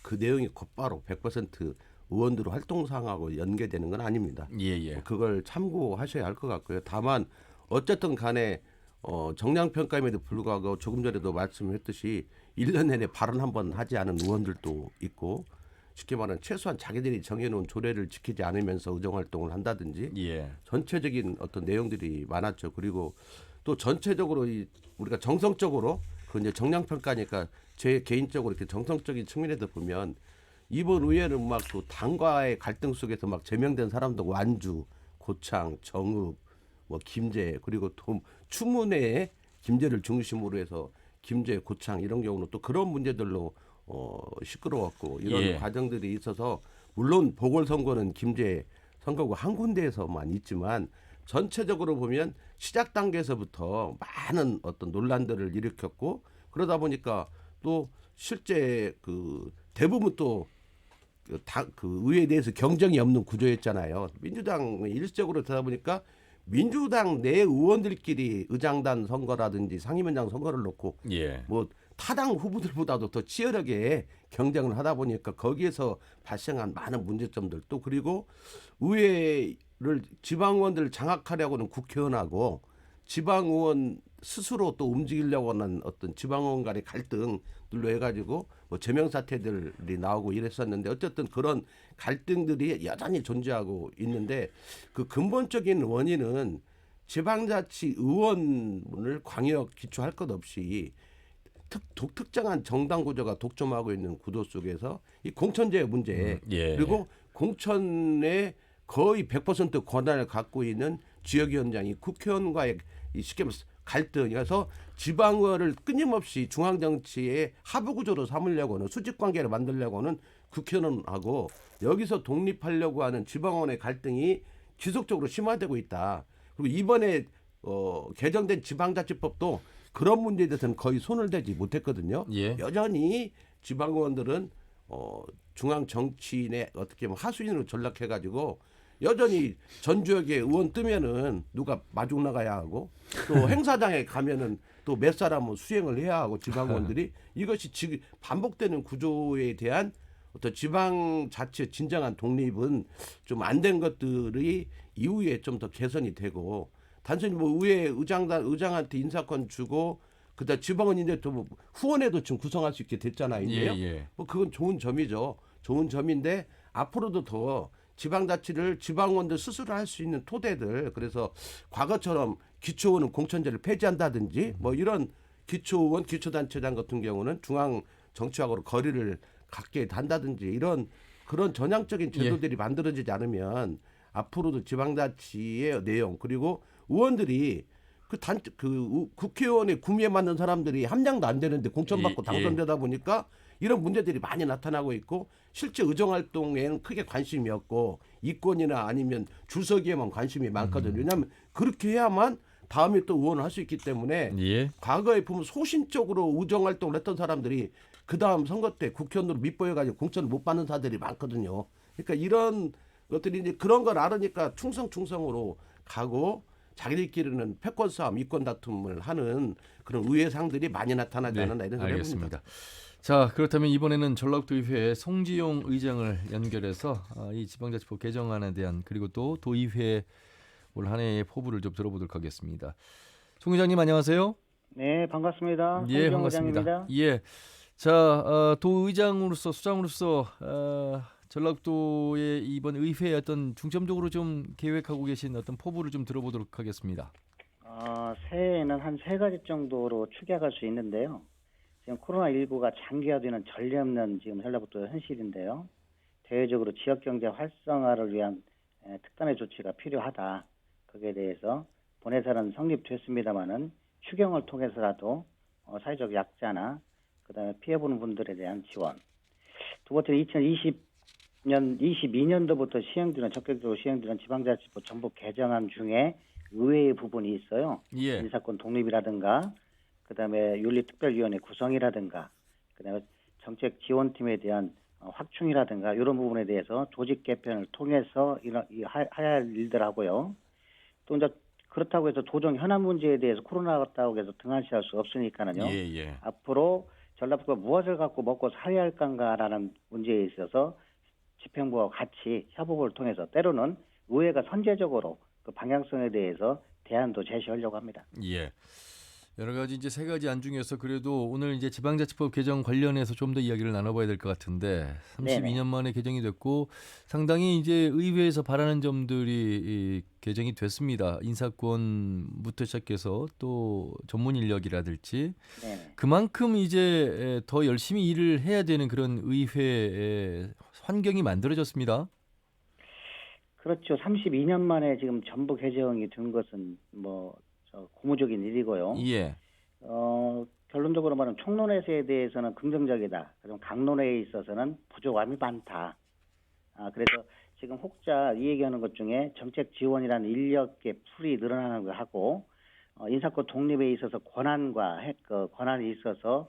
그 내용이 곧바로 100% 의원들 활동상하고 연계되는 건 아닙니다. 그걸 참고하셔야 할 것 같고요. 다만 어쨌든 간에 정량 평가임에도 불구하고 조금 전에도 말씀했듯이 1년 내내 발언 한 번 하지 않은 의원들도 있고 쉽게 말하면 최소한 자기들이 정해놓은 조례를 지키지 않으면서 의정활동을 한다든지 전체적인 어떤 내용들이 많았죠. 그리고 또 전체적으로 우리가 정성적으로 그 이제 정량평가니까 제 개인적으로 이렇게 정성적인 측면에서 보면 이번 의회는 막 또 당과의 갈등 속에서 막 제명된 사람도 완주, 고창, 정읍, 뭐 김제 그리고 또 추문회에 김제를 중심으로 해서 김제, 고창 이런 경우는 또 그런 문제들로 시끄러웠고 이런 과정들이 있어서 물론 보궐선거는 김제 선거구 한 군데에서만 있지만 전체적으로 보면 시작 단계에서부터 많은 어떤 논란들을 일으켰고 그러다 보니까 또 실제 그 대부분 또 그 의회에 대해서 경쟁이 없는 구조였잖아요. 민주당 일시적으로 되다 보니까 민주당 내 의원들끼리 의장단 선거라든지 상임위원장 선거를 놓고 뭐 타당 후보들보다도 더 치열하게 경쟁을 하다 보니까 거기에서 발생한 많은 문제점들 또 그리고 의회를 지방의원들을 장악하려고는 국회의원하고 지방의원 스스로 또 움직이려고 하는 어떤 지방의원 간의 갈등들로 해가지고 뭐 제명 사태들이 나오고 이랬었는데 어쨌든 그런 갈등들이 여전히 존재하고 있는데 그 근본적인 원인은 지방자치 의원을 광역 기초할 것 없이 독특정한 정당 구조가 독점하고 있는 구도 속에서 이 공천제 문제 그리고 공천의 거의 100% 권한을 갖고 있는 지역위원장이 국회의원과의 쉽게 말해서 갈등이어서 지방의회를 끊임없이 중앙정치의 하부구조로 삼으려고는 수직관계를 만들려고는 국회의원하고 여기서 독립하려고 하는 지방의원의 갈등이 지속적으로 심화되고 있다. 그리고 이번에 개정된 지방자치법도 그런 문제에 대해서는 거의 손을 대지 못했거든요. 여전히 지방의원들은 중앙 정치인의 어떻게 보면 하수인으로 전락해가지고 여전히 전 지역에 의원 뜨면은 누가 마중 나가야 하고 또 행사장에 가면은 또 몇 사람은 수행을 해야 하고 지방의원들이 이것이 지금 반복되는 구조에 대한 어떤 지방자치의 진정한 독립은 좀 안 된 것들이 이후에 좀 더 개선이 되고 단순히 뭐 의회 의장한테 인사권 주고 그다음 지방은 이제 좀 후원회도 지금 구성할 수 있게 됐잖아요. 이제요. 뭐 그건 좋은 점이죠. 좋은 점인데 앞으로도 더 지방자치를 지방의원들 스스로 할 수 있는 토대들 그래서 과거처럼 기초의원은 공천제를 폐지한다든지 뭐 이런 기초의원 기초단체장 같은 경우는 중앙 정치하고 거리를 갖게 한다든지 이런 그런 전향적인 제도들이 만들어지지 않으면 앞으로도 지방자치의 내용 그리고 의원들이 그 국회의원의 구미에 맞는 사람들이 한 명도 안 되는데 공천받고 당선되다 보니까 이런 문제들이 많이 나타나고 있고 실제 의정활동에는 크게 관심이 없고 이권이나 아니면 줄서기에만 관심이 많거든요. 왜냐하면 그렇게 해야만 다음에 또 의원을 할 수 있기 때문에 과거에 보면 소신적으로 의정활동을 했던 사람들이 그 다음 선거 때 국회의원으로 밑보여가지고 공천을 못 받는 사람들이 많거든요. 그러니까 이런 것들이 이제 그런 걸 알으니까 충성으로 가고 자기들끼리는 패권 싸움, 이권 다툼을 하는 그런 의회상들이 많이 나타나지 않았나 이런 생각이 듭니다. 자, 그렇다면 이번에는 전라도의회 송지용 의장을 연결해서 이 지방자치법 개정안에 대한 그리고 또 도의회 올 한 해의 포부를 좀 들어보도록 하겠습니다. 송 의장님 안녕하세요. 네, 반갑습니다. 예, 반갑습니다. 의장입니다. 예, 자 도의장으로서 수장으로서 전라도의 이번 의회의 어떤 중점적으로 좀 계획하고 계신 어떤 포부를 좀 들어보도록 하겠습니다. 새해에는 한 세 가지 정도로 추격할 수 있는데요. 지금 코로나19가 장기화되는 전례없는 지금 전라북도 현실인데요. 대외적으로 지역경제 활성화를 위한 특단의 조치가 필요하다. 거기에 대해서 본회사는 성립됐습니다마는 추경을 통해서라도 사회적 약자나 그다음에 피해보는 분들에 대한 지원. 두 번째 22년도부터 적극적으로 시행되는 지방자치법 전부 개정안 중에 의외의 부분이 있어요. 예. 인사권 독립이라든가 그다음에 윤리특별위원회 구성이라든가 그다음에 정책지원팀에 대한 확충이라든가 이런 부분에 대해서 조직 개편을 통해서 해야 할 일들하고요. 또 이제 그렇다고 해서 도정 현안 문제에 대해서 코로나 같다고 해서 등한시할 수 없으니까는요. 예. 앞으로 전라북도가 무엇을 갖고 먹고 살아야 할까라는 문제에 있어서 집행부와 같이 협업을 통해서 때로는 의회가 선제적으로 그 방향성에 대해서 대안도 제시하려고 합니다. 예. 여러 가지 이제 세 가지 안 중에서 그래도 오늘 이제 지방자치법 개정 관련해서 좀 더 이야기를 나눠봐야 될 것 같은데 32년 만에 개정이 됐고 상당히 이제 의회에서 바라는 점들이 개정이 됐습니다. 인사권부터 시작해서 또 전문 인력이라든지 네네. 그만큼 이제 더 열심히 일을 해야 되는 그런 의회의 환경이 만들어졌습니다. 그렇죠. 32년 만에 지금 전부 개정이 된 것은 고무적인 일이고요. 예. 결론적으로 말하면 총론에서에 대해서는 긍정적이다. 그럼 강론에 있어서는 부족함이 많다. 그래서 지금 혹자 이 얘기하는 것 중에 정책 지원이라는 인력의 풀이 늘어나는 거 하고 인사권 독립에 있어서 권한이 있어서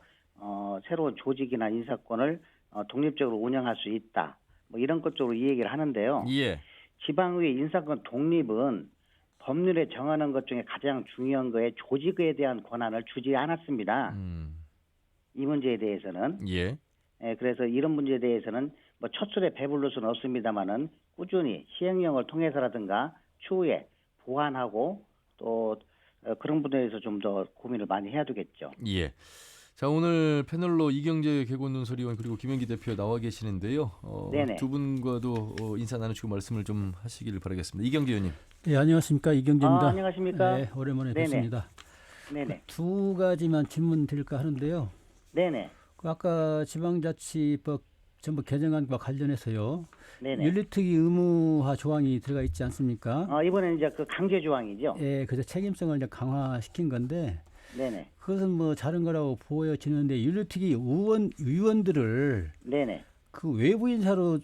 새로운 조직이나 인사권을 독립적으로 운영할 수 있다. 이런 것 쪽으로 이 얘기를 하는데요. 예. 지방의회 인사권 독립은 법률에 정하는 것 중에 가장 중요한 거에 조직에 대한 권한을 주지 않았습니다. 이 문제에 대해서는. 예. 그래서 이런 문제에 대해서는 첫술에 배부를 수는 없습니다만은 꾸준히 시행령을 통해서라든가 추후에 보완하고 또 그런 부분에 대해서 좀 더 고민을 많이 해야 되겠죠. 예. 자, 오늘 패널로 이경재 개곤논설위원 그리고 김영기 대표 나와 계시는데요. 네네. 두 분과도 인사 나누시고 말씀을 좀 하시기를 바라겠습니다. 이경재 의원님. 네, 안녕하십니까. 이경재입니다. 안녕하십니까. 네, 오랜만에 네네. 뵙습니다. 네네. 두 가지만 질문 드릴까 하는데요. 네네. 아까 지방자치법 전부 개정안과 관련해서요. 네네. 윤리특위 의무화 조항이 들어가 있지 않습니까? 이번에는 이제 그 강제 조항이죠. 예, 그래서 책임성을 이제 강화시킨 건데 네네. 그것은 다른 거라고 보여지는데 윤리특위 위원들을 네네. 그 외부 인사로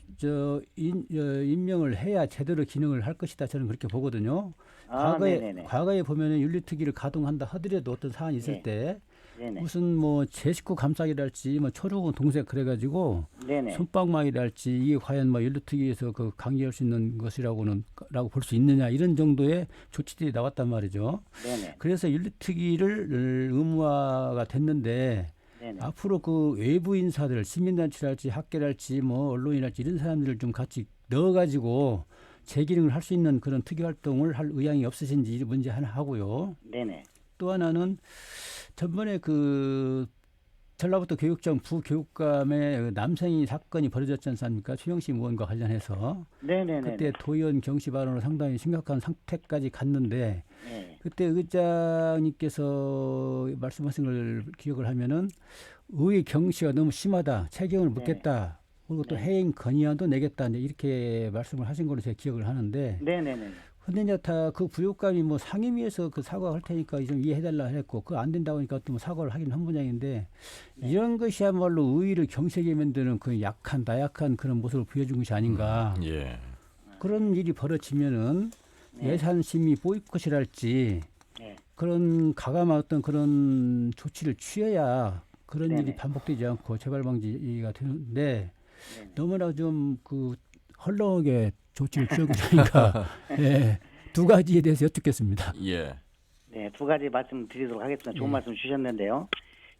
임명을 해야 제대로 기능을 할 것이다. 저는 그렇게 보거든요. 네네네. 과거에 보면은 윤리특위를 가동한다 하더라도 어떤 사안이 있을 네. 때 네네. 무슨 제 식구 감싸기랄지 초조공 동색 그래가지고 네네. 손방망이랄지 이게 과연 윤리특위에서 그 강의할 수 있는 것이라고 볼 수 있느냐 이런 정도의 조치들이 나왔단 말이죠. 네네. 그래서 윤리특위를 의무화가 됐는데 네네. 앞으로 그 외부 인사들 시민단체랄지 학계랄지 언론이랄지 이런 사람들을 좀 같이 넣어가지고 재기능을 할 수 있는 그런 특위 활동을 할 의향이 없으신지 문제 하나 하고요. 네네. 또 하나는 전번에 그 전라북도 교육청 부교육감의 남성이 사건이 벌어졌지 않습니까? 최영심 의원과 관련해서. 네네네. 그때 도의원 경시 발언으로 상당히 심각한 상태까지 갔는데 네. 그때 의장님께서 말씀하신 걸 기억을 하면은 의회 경시가 너무 심하다. 책임을 묻겠다. 그리고 또 해임 건의안도 내겠다. 이제 이렇게 말씀을 하신 걸로 제가 기억을 하는데 네네네. 근데 이제 다 그 부육감이 상임위에서 그 사과할 테니까 좀 이해해달라 했고 그거 안 된다고 하니까 또 사과를 하긴 한 모양인데 이런 것이야말로 의의를 경색에 만드는 그 나약한 그런 모습을 보여준 것이 아닌가. 예. 그런 일이 벌어지면은 예산심의 보이콧이랄지 그런 가감한 어떤 그런 조치를 취해야 그런 일이 반복되지 않고 재발 방지가 되는데 너무나 좀 그 헐렁하게 조치를 취하고 있으니까 두 가지에 대해서 여쭙겠습니다. 예. 네, 두 가지 말씀드리도록 하겠습니다. 좋은 말씀 주셨는데요.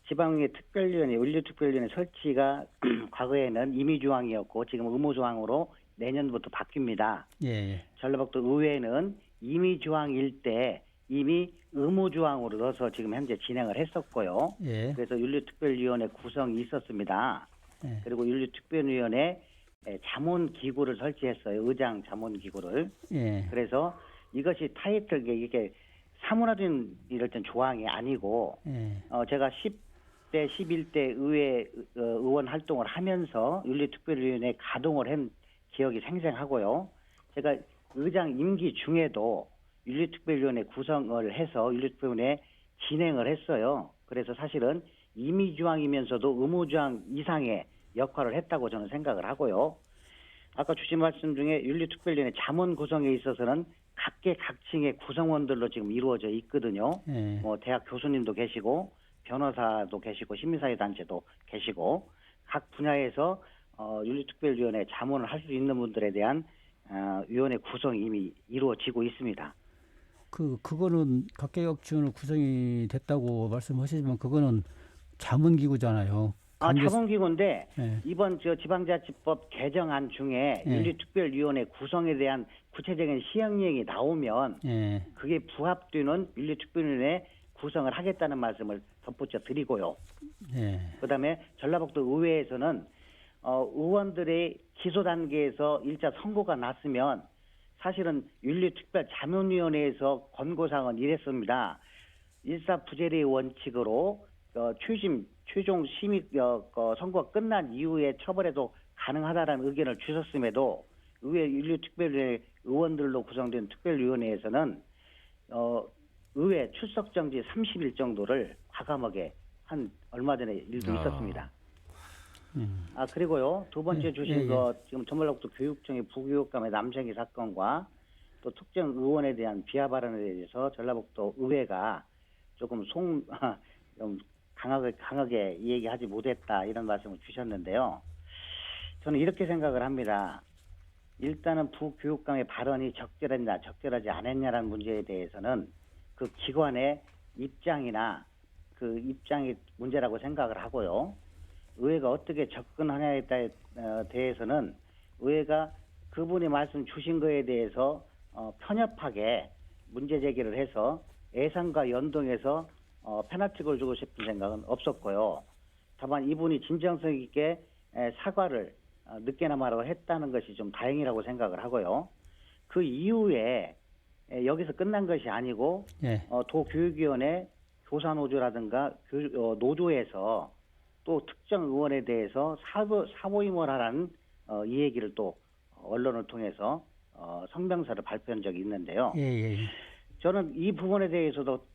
지방의회 특별위원회, 윤리특별위원회 설치가 과거에는 임의조항이었고 지금 의무조항으로 내년부터 바뀝니다. 예. 전라북도 의회는 임의조항일 때 이미 의무조항으로 넣어서 지금 현재 진행을 했었고요. 예. 그래서 윤리특별위원회 구성이 있었습니다. 예. 그리고 윤리특별위원회 자문기구를 설치했어요. 의장 자문기구를. 예. 그래서 이것이 타이틀 이게 사문화된 이럴 땐 조항이 아니고 예. 제가 10대, 11대 의회 의원 활동을 하면서 윤리특별위원회 가동을 한 기억이 생생하고요. 제가 의장 임기 중에도 윤리특별위원회 구성을 해서 윤리특별위원회 진행을 했어요. 그래서 사실은 임의조항이면서도 의무조항 이상의 역할을 했다고 저는 생각을 하고요. 아까 주신 말씀 중에 윤리특별위원회 자문 구성에 있어서는 각계각층의 구성원들로 지금 이루어져 있거든요. 예. 뭐 대학 교수님도 계시고 변호사도 계시고 시민사회단체도 계시고 각 분야에서 윤리특별위원회 자문을 할 수 있는 분들에 대한 위원회 구성이 이미 이루어지고 있습니다. 그거는 각계각층으로 구성이 됐다고 말씀하시지만 그거는 자문기구잖아요. 자문기구인데 예. 이번 지방자치법 개정안 중에 예. 윤리특별위원회 구성에 대한 구체적인 시행령이 나오면 예. 그게 부합되는 윤리특별위원회 구성을 하겠다는 말씀을 덧붙여 드리고요. 예. 그다음에 전라북도 의회에서는 의원들의 기소 단계에서 1차 선고가 났으면 사실은 윤리특별자문위원회에서 권고사항은 이랬습니다. 일사부재리의 원칙으로 최종 심의 선고가 끝난 이후에 처벌해도 가능하다라는 의견을 주셨음에도 의회 윤리특별위원회 의원들로 구성된 특별위원회에서는 의회 출석 정지 30일 정도를 과감하게 한 얼마 전에 일도 있었습니다. 그리고요, 두 번째 주신 지금 전라북도 교육청의 부교육감의 남성희 사건과 또 특정 의원에 대한 비하 발언에 대해서 전라북도 의회가 조금 좀 강하게 얘기하지 못했다 이런 말씀을 주셨는데요. 저는 이렇게 생각을 합니다. 일단은 부교육감의 발언이 적절했냐 적절하지 않았냐라는 문제에 대해서는 그 기관의 입장이나 그 입장이 문제라고 생각을 하고요. 의회가 어떻게 접근하냐에 대해서는 의회가 그분이 말씀 주신 거에 대해서 편협하게 문제 제기를 해서 예산과 연동해서 페널티를 주고 싶은 생각은 없었고요. 다만 이분이 진정성 있게 사과를 늦게나마라도 했다는 것이 좀 다행이라고 생각을 하고요. 그 이후에 여기서 끝난 것이 아니고 도교육위원회 교사노조라든가 노조에서 또 특정 의원에 대해서 사보임을 하라는 이 얘기를 또 언론을 통해서 성명서를 발표한 적이 있는데요. 저는 이 부분에 대해서도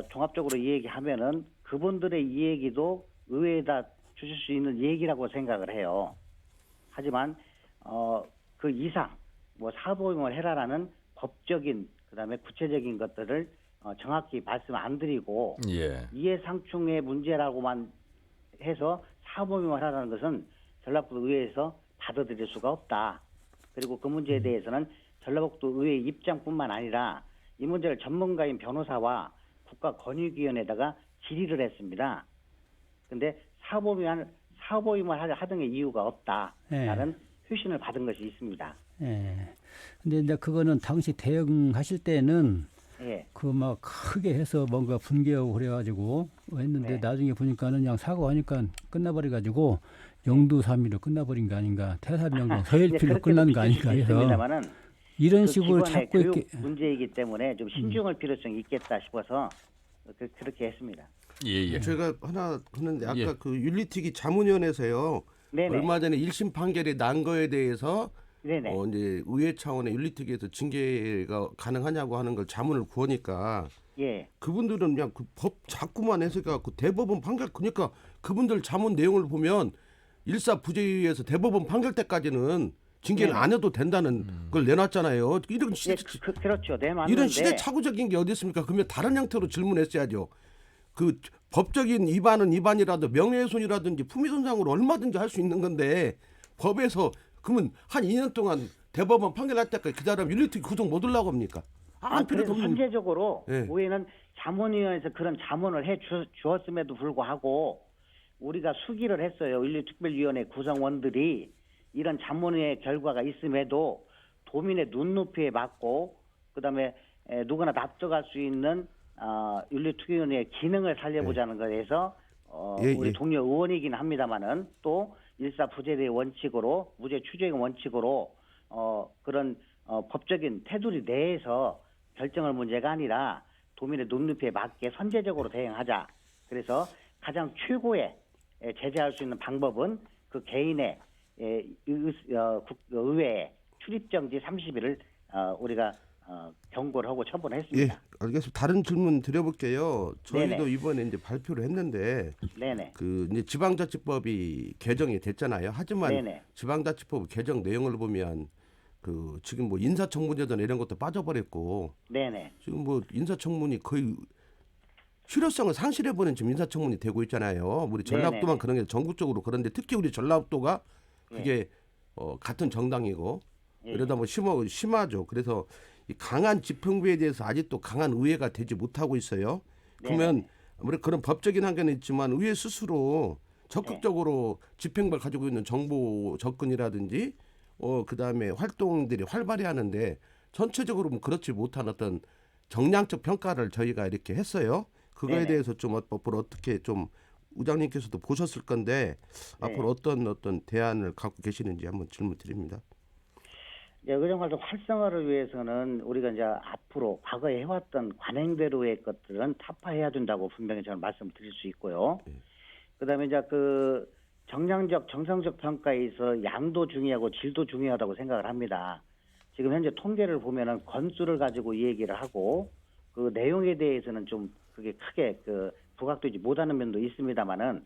종합적으로 얘기하면은 그분들의 이 얘기도 의회에다 주실 수 있는 얘기라고 생각을 해요. 하지만 그 이상 뭐 사보임을 해라라는 법적인 그다음에 구체적인 것들을 정확히 말씀 안 드리고 이해상충의 문제라고만 해서 사보임을 하라는 것은 전라북도 의회에서 받아들일 수가 없다. 그리고 그 문제에 대해서는 전라북도 의회 입장뿐만 아니라 이 문제를 전문가인 변호사와 국가권익위원회에다가 질의를 했습니다. 그런데 사보임을 하등의 이유가 없다라는 휴신을 받은 것이 있습니다. 근데 이제 그거는 당시 대응하실 때는 그 막 크게 해서 뭔가 분개하고 그래가지고 했는데 나중에 보니까는 그냥 사과하니까 끝나버려가지고 영두삼위로 끝나버린 거 아닌가, 태사명동 서일필로 끝난 거 아닌가 해서 이런 식으로 자꾸 이렇게 문제이기 때문에 좀 신중할 필요성이 있겠다 싶어서 그렇게 했습니다. 제가 하나 하는데 아까 그 윤리특위 자문위원회에서요. 얼마 전에 1심 판결이 난 거에 대해서 이제 의회 차원의 윤리특위에서 징계가 가능하냐고 하는 걸 자문을 구하니까 그분들은 그냥 그 법 자꾸만 해석해갖고 대법원 판결, 그러니까 그분들 자문 내용을 보면 일사부재위에서 대법원 판결 때까지는 징계를 안 해도 된다는 걸 내놨잖아요. 이런 그렇죠. 이런 시대착오적인 게 어디 있습니까? 그러면 다른 형태로 질문했어야죠. 그 법적인 위반이라도 명예훼손이라든지 품위손상으로 얼마든지 할 수 있는 건데 법에서 그러면 한 2년 동안 대법원 판결할 때까지 기다리면 윤리특위 구성 못 하려고 합니까? 그래서 현재적으로 의회는 자문위원회에서 그런 자문을 해 주었음에도 불구하고 우리가 수기를 했어요. 윤리특별위원회 구성원들이 이런 자문의 결과가 있음에도 도민의 눈높이에 맞고 그다음에 누구나 납득할 수 있는 윤리특위원회의 기능을 살려보자는 것에서 우리 동료 의원이긴 합니다만은 또 일사부재리의 원칙으로 무죄 추정의 원칙으로 그런 법적인 테두리 내에서 결정할 문제가 아니라 도민의 눈높이에 맞게 선제적으로 대응하자. 그래서 가장 최고의 제재할 수 있는 방법은 그 개인의 의회에 출입정지 30일을 우리가 경고를 하고 처분을 예, 했습니다. 알겠습니다. 다른 질문 드려볼게요. 저희도 네네. 이번에 이제 발표를 했는데 네네. 그 이제 지방자치법이 개정이 됐잖아요. 하지만 네네. 지방자치법 개정 내용을 보면 그 지금 뭐 인사청문회든 이런 것도 빠져버렸고 네네. 지금 뭐 인사청문이 거의 실효성을 상실해버린 지금 인사청문이 되고 있잖아요. 우리 전라북도만 네네네. 그런 게 전국적으로 그런데 특히 우리 전라북도가 예. 그게 같은 정당이고 예. 이러다 뭐 심하죠. 그래서 이 강한 집행부에 대해서 아직도 강한 의회가 되지 못하고 있어요. 그러면 네네. 아무래도 그런 법적인 한계는 있지만 의회 스스로 적극적으로 집행부를 가지고 있는 정보 접근이라든지 그다음에 활동들이 활발히 하는데 전체적으로 뭐 그렇지 못한 어떤 정량적 평가를 저희가 이렇게 했어요. 그거에 네네. 대해서 좀 앞으로 어떻게 좀 우장님께서도 보셨을 건데 네. 앞으로 어떤 대안을 갖고 계시는지 한번 질문 드립니다. 의정활동 활성화를 위해서는 우리가 이제 앞으로 과거에 해왔던 관행대로의 것들은 타파해야 된다고 분명히 저는 말씀드릴 수 있고요. 그다음에 이제 그 정량적, 정성적 평가에 있어 양도 중요하고 질도 중요하다고 생각을 합니다. 지금 현재 통계를 보면은 건수를 가지고 이 얘기를 하고 그 내용에 대해서는 좀 그게 크게 그 부각되지 못하는 면도 있습니다만은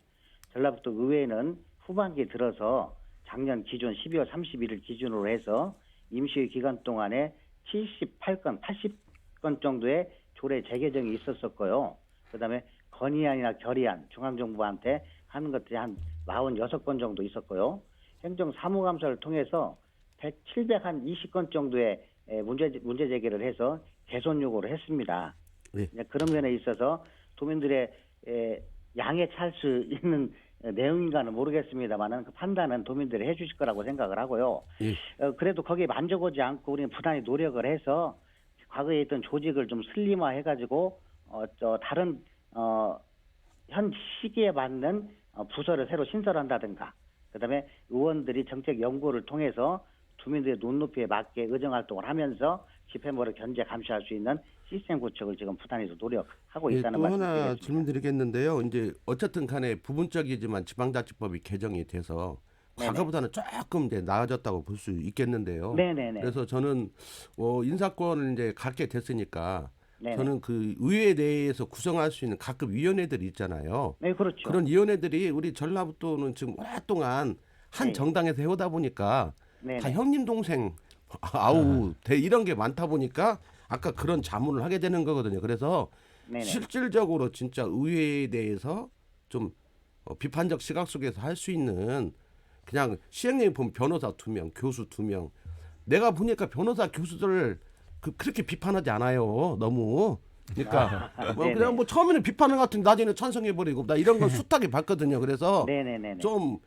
전라북도 의회는 후반기에 들어서 작년 기준 12월 31일 기준으로 해서 임시회 기간 동안에 78건, 80건 정도의 조례 재개정이 있었었고요. 그다음에 건의안이나 결의안 중앙정부한테 하는 것들이 한 46건 정도 있었고요. 행정사무감사를 통해서 720건 정도의 문제 제기를 해서 개선 요구를 했습니다. 네. 그런 면에 있어서 도민들의 양해 찰 수 있는 내용인가는 모르겠습니다만은 그 판단은 도민들이 해주실 거라고 생각을 하고요. 예. 그래도 거기에 만족하지 않고 우리는 부단히 노력을 해서 과거에 있던 조직을 좀 슬림화해가지고 다른 현 시기에 맞는 부서를 새로 신설한다든가, 그다음에 의원들이 정책 연구를 통해서 주민들의 눈높이에 맞게 의정활동을 하면서 집행부를 견제 감시할 수 있는 시스템 구축을 지금 부단히 노력하고 예, 있다는 또 말씀 하나 드리겠습니다. 질문 드리겠는데요. 이제 어쨌든 간에 부분적이지만 지방자치법이 개정이 돼서 네네. 과거보다는 조금 이제 나아졌다고 볼 수 있겠는데요. 네네네. 그래서 저는 인사권을 이제 갖게 됐으니까 네네. 저는 그 의회 내에서 구성할 수 있는 각급 위원회들이 있잖아요. 네, 그렇죠. 그런 위원회들이 우리 전라북도는 지금 오랫동안 한 네. 정당에서 해오다 보니까 네네. 다 형님 동생 아우 이런 게 많다 보니까 아까 그런 자문을 하게 되는 거거든요. 그래서 네네. 실질적으로 진짜 의회에 대해서 좀 비판적 시각 속에서 할 수 있는 그냥 시행령에 보면 변호사 2명, 교수 2명. 내가 보니까 변호사 교수들 그렇게 비판하지 않아요. 너무. 그러니까 네네. 그냥 뭐 처음에는 비판을 같은 나중에는 찬성해버리고 나 이런 건 숱하게 봤거든요. 그래서 네네네네. 좀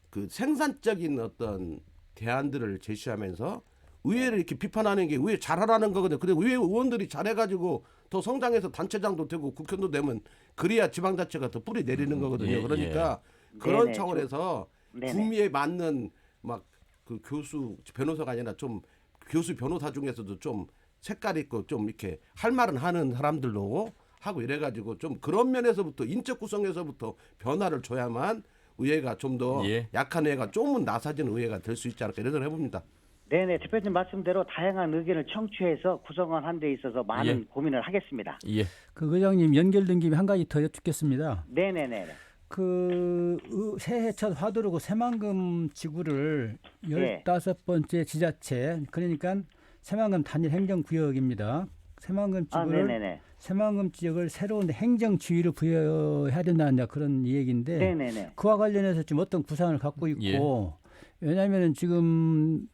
그 생산적인 어떤 대안들을 제시하면서 의회를 이렇게 비판하는 게 의회 잘하라는 거거든요. 근데 의회 의원들이 잘해가지고 더 성장해서 단체장도 되고 국회의원도 되면 그래야 지방자치가 더 뿌리 내리는 거거든요. 예, 그러니까 그런 네네, 차원에서 네네. 구미에 맞는 막 그 교수 변호사가 아니라 좀 교수 변호사 중에서도 좀 색깔 있고 좀 이렇게 할 말은 하는 사람들로 하고 이래가지고 좀 그런 면에서부터 인적 구성에서부터 변화를 줘야만 의회가 좀 더 예. 약한 의회가 조금은 나사진 의회가 될 수 있지 않을까 이런 생각을 해봅니다. 네네. 대표님 말씀대로 다양한 의견을 청취해서 구성한 데 있어서 많은 예. 고민을 하겠습니다. 예. 그 의장님 연결된 김에 한 가지 더 여쭙겠습니다. 네네네. 그 새해 첫 화두로 새만금 지구를 예. 15번째 지자체, 그러니까 새만금 단일 행정구역입니다. 새만금 지구를 네네네. 새만금 지역을 새로운 행정지위로 부여해야 된다는 그런 얘기인데 네네네. 그와 관련해서 지금 어떤 구상을 갖고 있고 왜냐하면 지금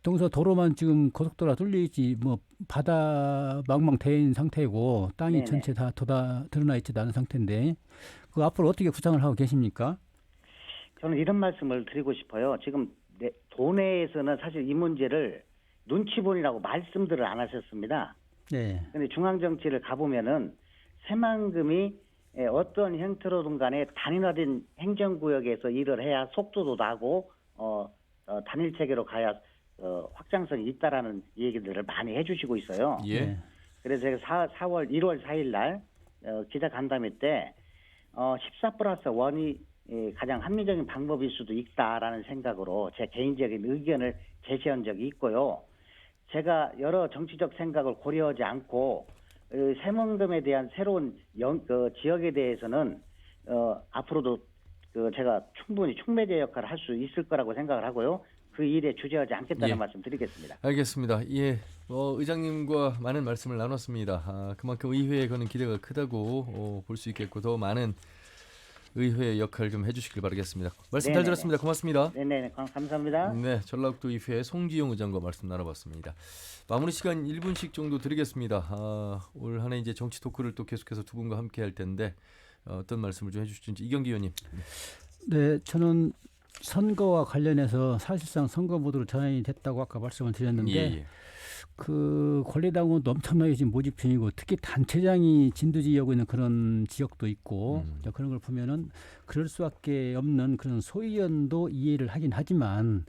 동서 도로만 지금 고속도로가 뚫려 있지 뭐 바다 망망대해인 상태고 땅이 네네. 전체 다 드러나 있지도 않은 상태인데 그 앞으로 어떻게 구상을 하고 계십니까? 저는 이런 말씀을 드리고 싶어요. 지금 도내에서는 사실 이 문제를 눈치본이라고 말씀들을 안 하셨습니다. 네. 근데 중앙정치를 가보면은 새만금이 어떤 형태로든 간에 단일화된 행정구역에서 일을 해야 속도도 나고 단일 체계로 가야 확장성이 있다라는 얘기들을 많이 해주시고 있어요. 예. 네. 그래서 제가 1월 4일 날 기자 간담회 때 14+1이 가장 합리적인 방법일 수도 있다라는 생각으로 제 개인적인 의견을 제시한 적이 있고요. 제가 여러 정치적 생각을 고려하지 않고 세먼금에 대한 새로운 지역에 대해서는 앞으로도 제가 충분히 촉매제 역할을 할 수 있을 거라고 생각을 하고요. 그 일에 주저하지 않겠다는 말씀 드리겠습니다. 알겠습니다. 예, 의장님과 많은 말씀을 나눴습니다. 그만큼 의회에 거는 기대가 크다고 볼 수 있겠고 더 많은 의회 역할 좀 해주시길 바라겠습니다. 말씀 잘 들었습니다. 고맙습니다. 네네, 감사합니다. 네, 전라북도 의회 송지용 의장과 말씀 나눠봤습니다. 마무리 시간 1분씩 정도 드리겠습니다. 올 한 해 이제 정치 토크를 또 계속해서 두 분과 함께 할 텐데 어떤 말씀을 좀 해주실지 이경기 의원님. 네, 저는 선거와 관련해서 사실상 선거 모드로 전환이 됐다고 아까 말씀을 드렸는데 그 권리당원 엄청나게 지금 모집 중이고 특히 단체장이 진두지휘하고 있는 그런 지역도 있고 그런 걸 보면은 그럴 수밖에 없는 그런 소위원도 이해를 하긴 하지만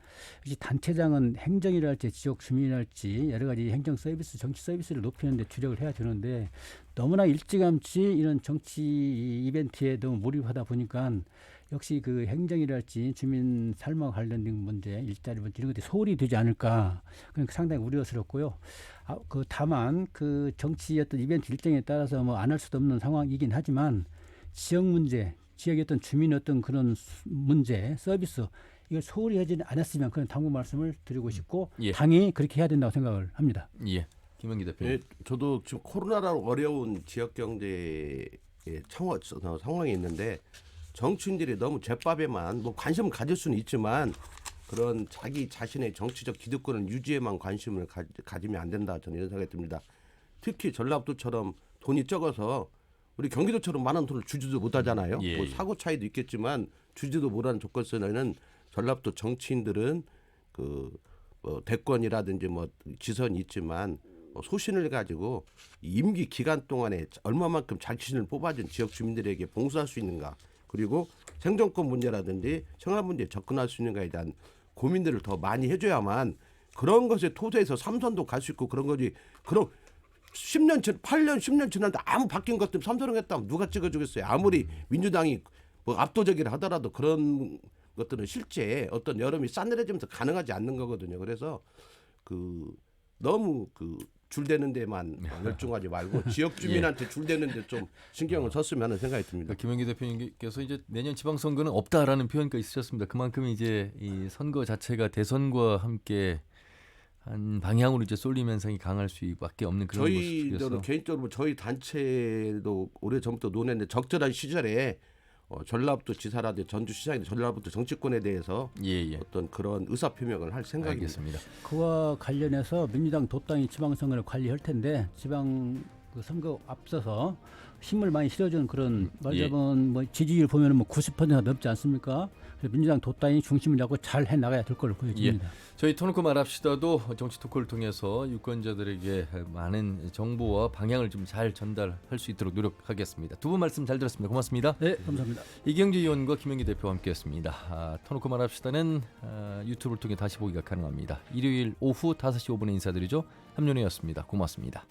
단체장은 행정이랄지 지역 주민이랄지 여러 가지 행정 서비스, 정치 서비스를 높이는 데 주력을 해야 되는데 너무나 일찌감치 이런 정치 이벤트에 너무 몰입하다 보니까 역시 그 행정이랄지 주민 삶과 관련된 문제, 일자리 문제 이런 것들이 소홀히 되지 않을까. 그러니까 상당히 우려스럽고요. 다만 그 정치 어떤 이벤트 일정에 따라서 뭐 안 할 수도 없는 상황이긴 하지만 지역 문제, 지역의 어떤 주민의 어떤 그런 문제, 서비스 이걸 소홀히 하지 않았으면 그런 당부 말씀을 드리고 싶고 당이 그렇게 해야 된다고 생각을 합니다. 예, 김영기 대표님. 예, 저도 지금 코로나로 어려운 지역 경제의 상황이 있는데 정치인들이 너무 제밥에만 뭐 관심을 가질 수는 있지만 그런 자기 자신의 정치적 기득권을 유지에만 관심을 가지면 안 된다. 저는 이런 생각이 듭니다. 특히 전라북도처럼 돈이 적어서 우리 경기도처럼 많은 돈을 주지도 못하잖아요. 뭐 사고 차이도 있겠지만 주지도 못하는 조건 속에는 전라북도 정치인들은 대권이라든지 뭐 지선이 있지만 소신을 가지고 임기 기간 동안에 얼마만큼 자신을 뽑아준 지역 주민들에게 봉사할 수 있는가. 그리고 생존권 문제라든지 생활 문제에 접근할 수 있는가에 대한 고민들을 더 많이 해줘야만 그런 것에 토대에서 삼선도 갈 수 있고 그런 거지. 그럼 10년, 8년, 10년 지났는데 아무 바뀐 것들 삼선했다면 누가 찍어주겠어요. 아무리 민주당이 뭐 압도적이라 하더라도 그런 것들은 실제 어떤 여름이 싸늘해지면서 가능하지 않는 거거든요. 그래서 너무 줄대는 데만 열중하지 말고 지역 주민한테 줄대는 데 좀 신경을 썼으면 하는 생각이 듭니다. 김영기 대표님께서 이제 내년 지방선거는 없다라는 표현까지 쓰셨습니다. 그만큼 이제 이 선거 자체가 대선과 함께 한 방향으로 이제 쏠림 현상이 강할 수밖에 없는 그런 모습이어서 저희도 개인적으로 저희 단체도 오래 전부터 논했는데 적절한 시절에 전라북도 지사라든지 전주시장이나 전라북도 정치권에 대해서 어떤 그런 의사 표명을 할 생각입니다. 그와 관련해서 민주당 도당이 지방선거를 관리할 텐데 지방 선거 앞서서 힘을 많이 실어주는 그런 말하자면 뭐 지지율 보면은 뭐 90%가 넘지 않습니까? 그래서 민주당 도당이 중심을 잡고 잘 해 나가야 될 걸로 보여집니다. 저희 토너코 말합시다도 정치 토크를 통해서 유권자들에게 많은 정보와 방향을 좀 잘 전달할 수 있도록 노력하겠습니다. 두 분 말씀 잘 들었습니다. 고맙습니다. 네, 감사합니다. 이경지 의원과 김영기 대표와 함께했습니다. 토너코 말합시다는 유튜브를 통해 다시 보기가 가능합니다. 일요일 오후 5시 5분에 인사드리죠. 함윤혜였습니다. 고맙습니다.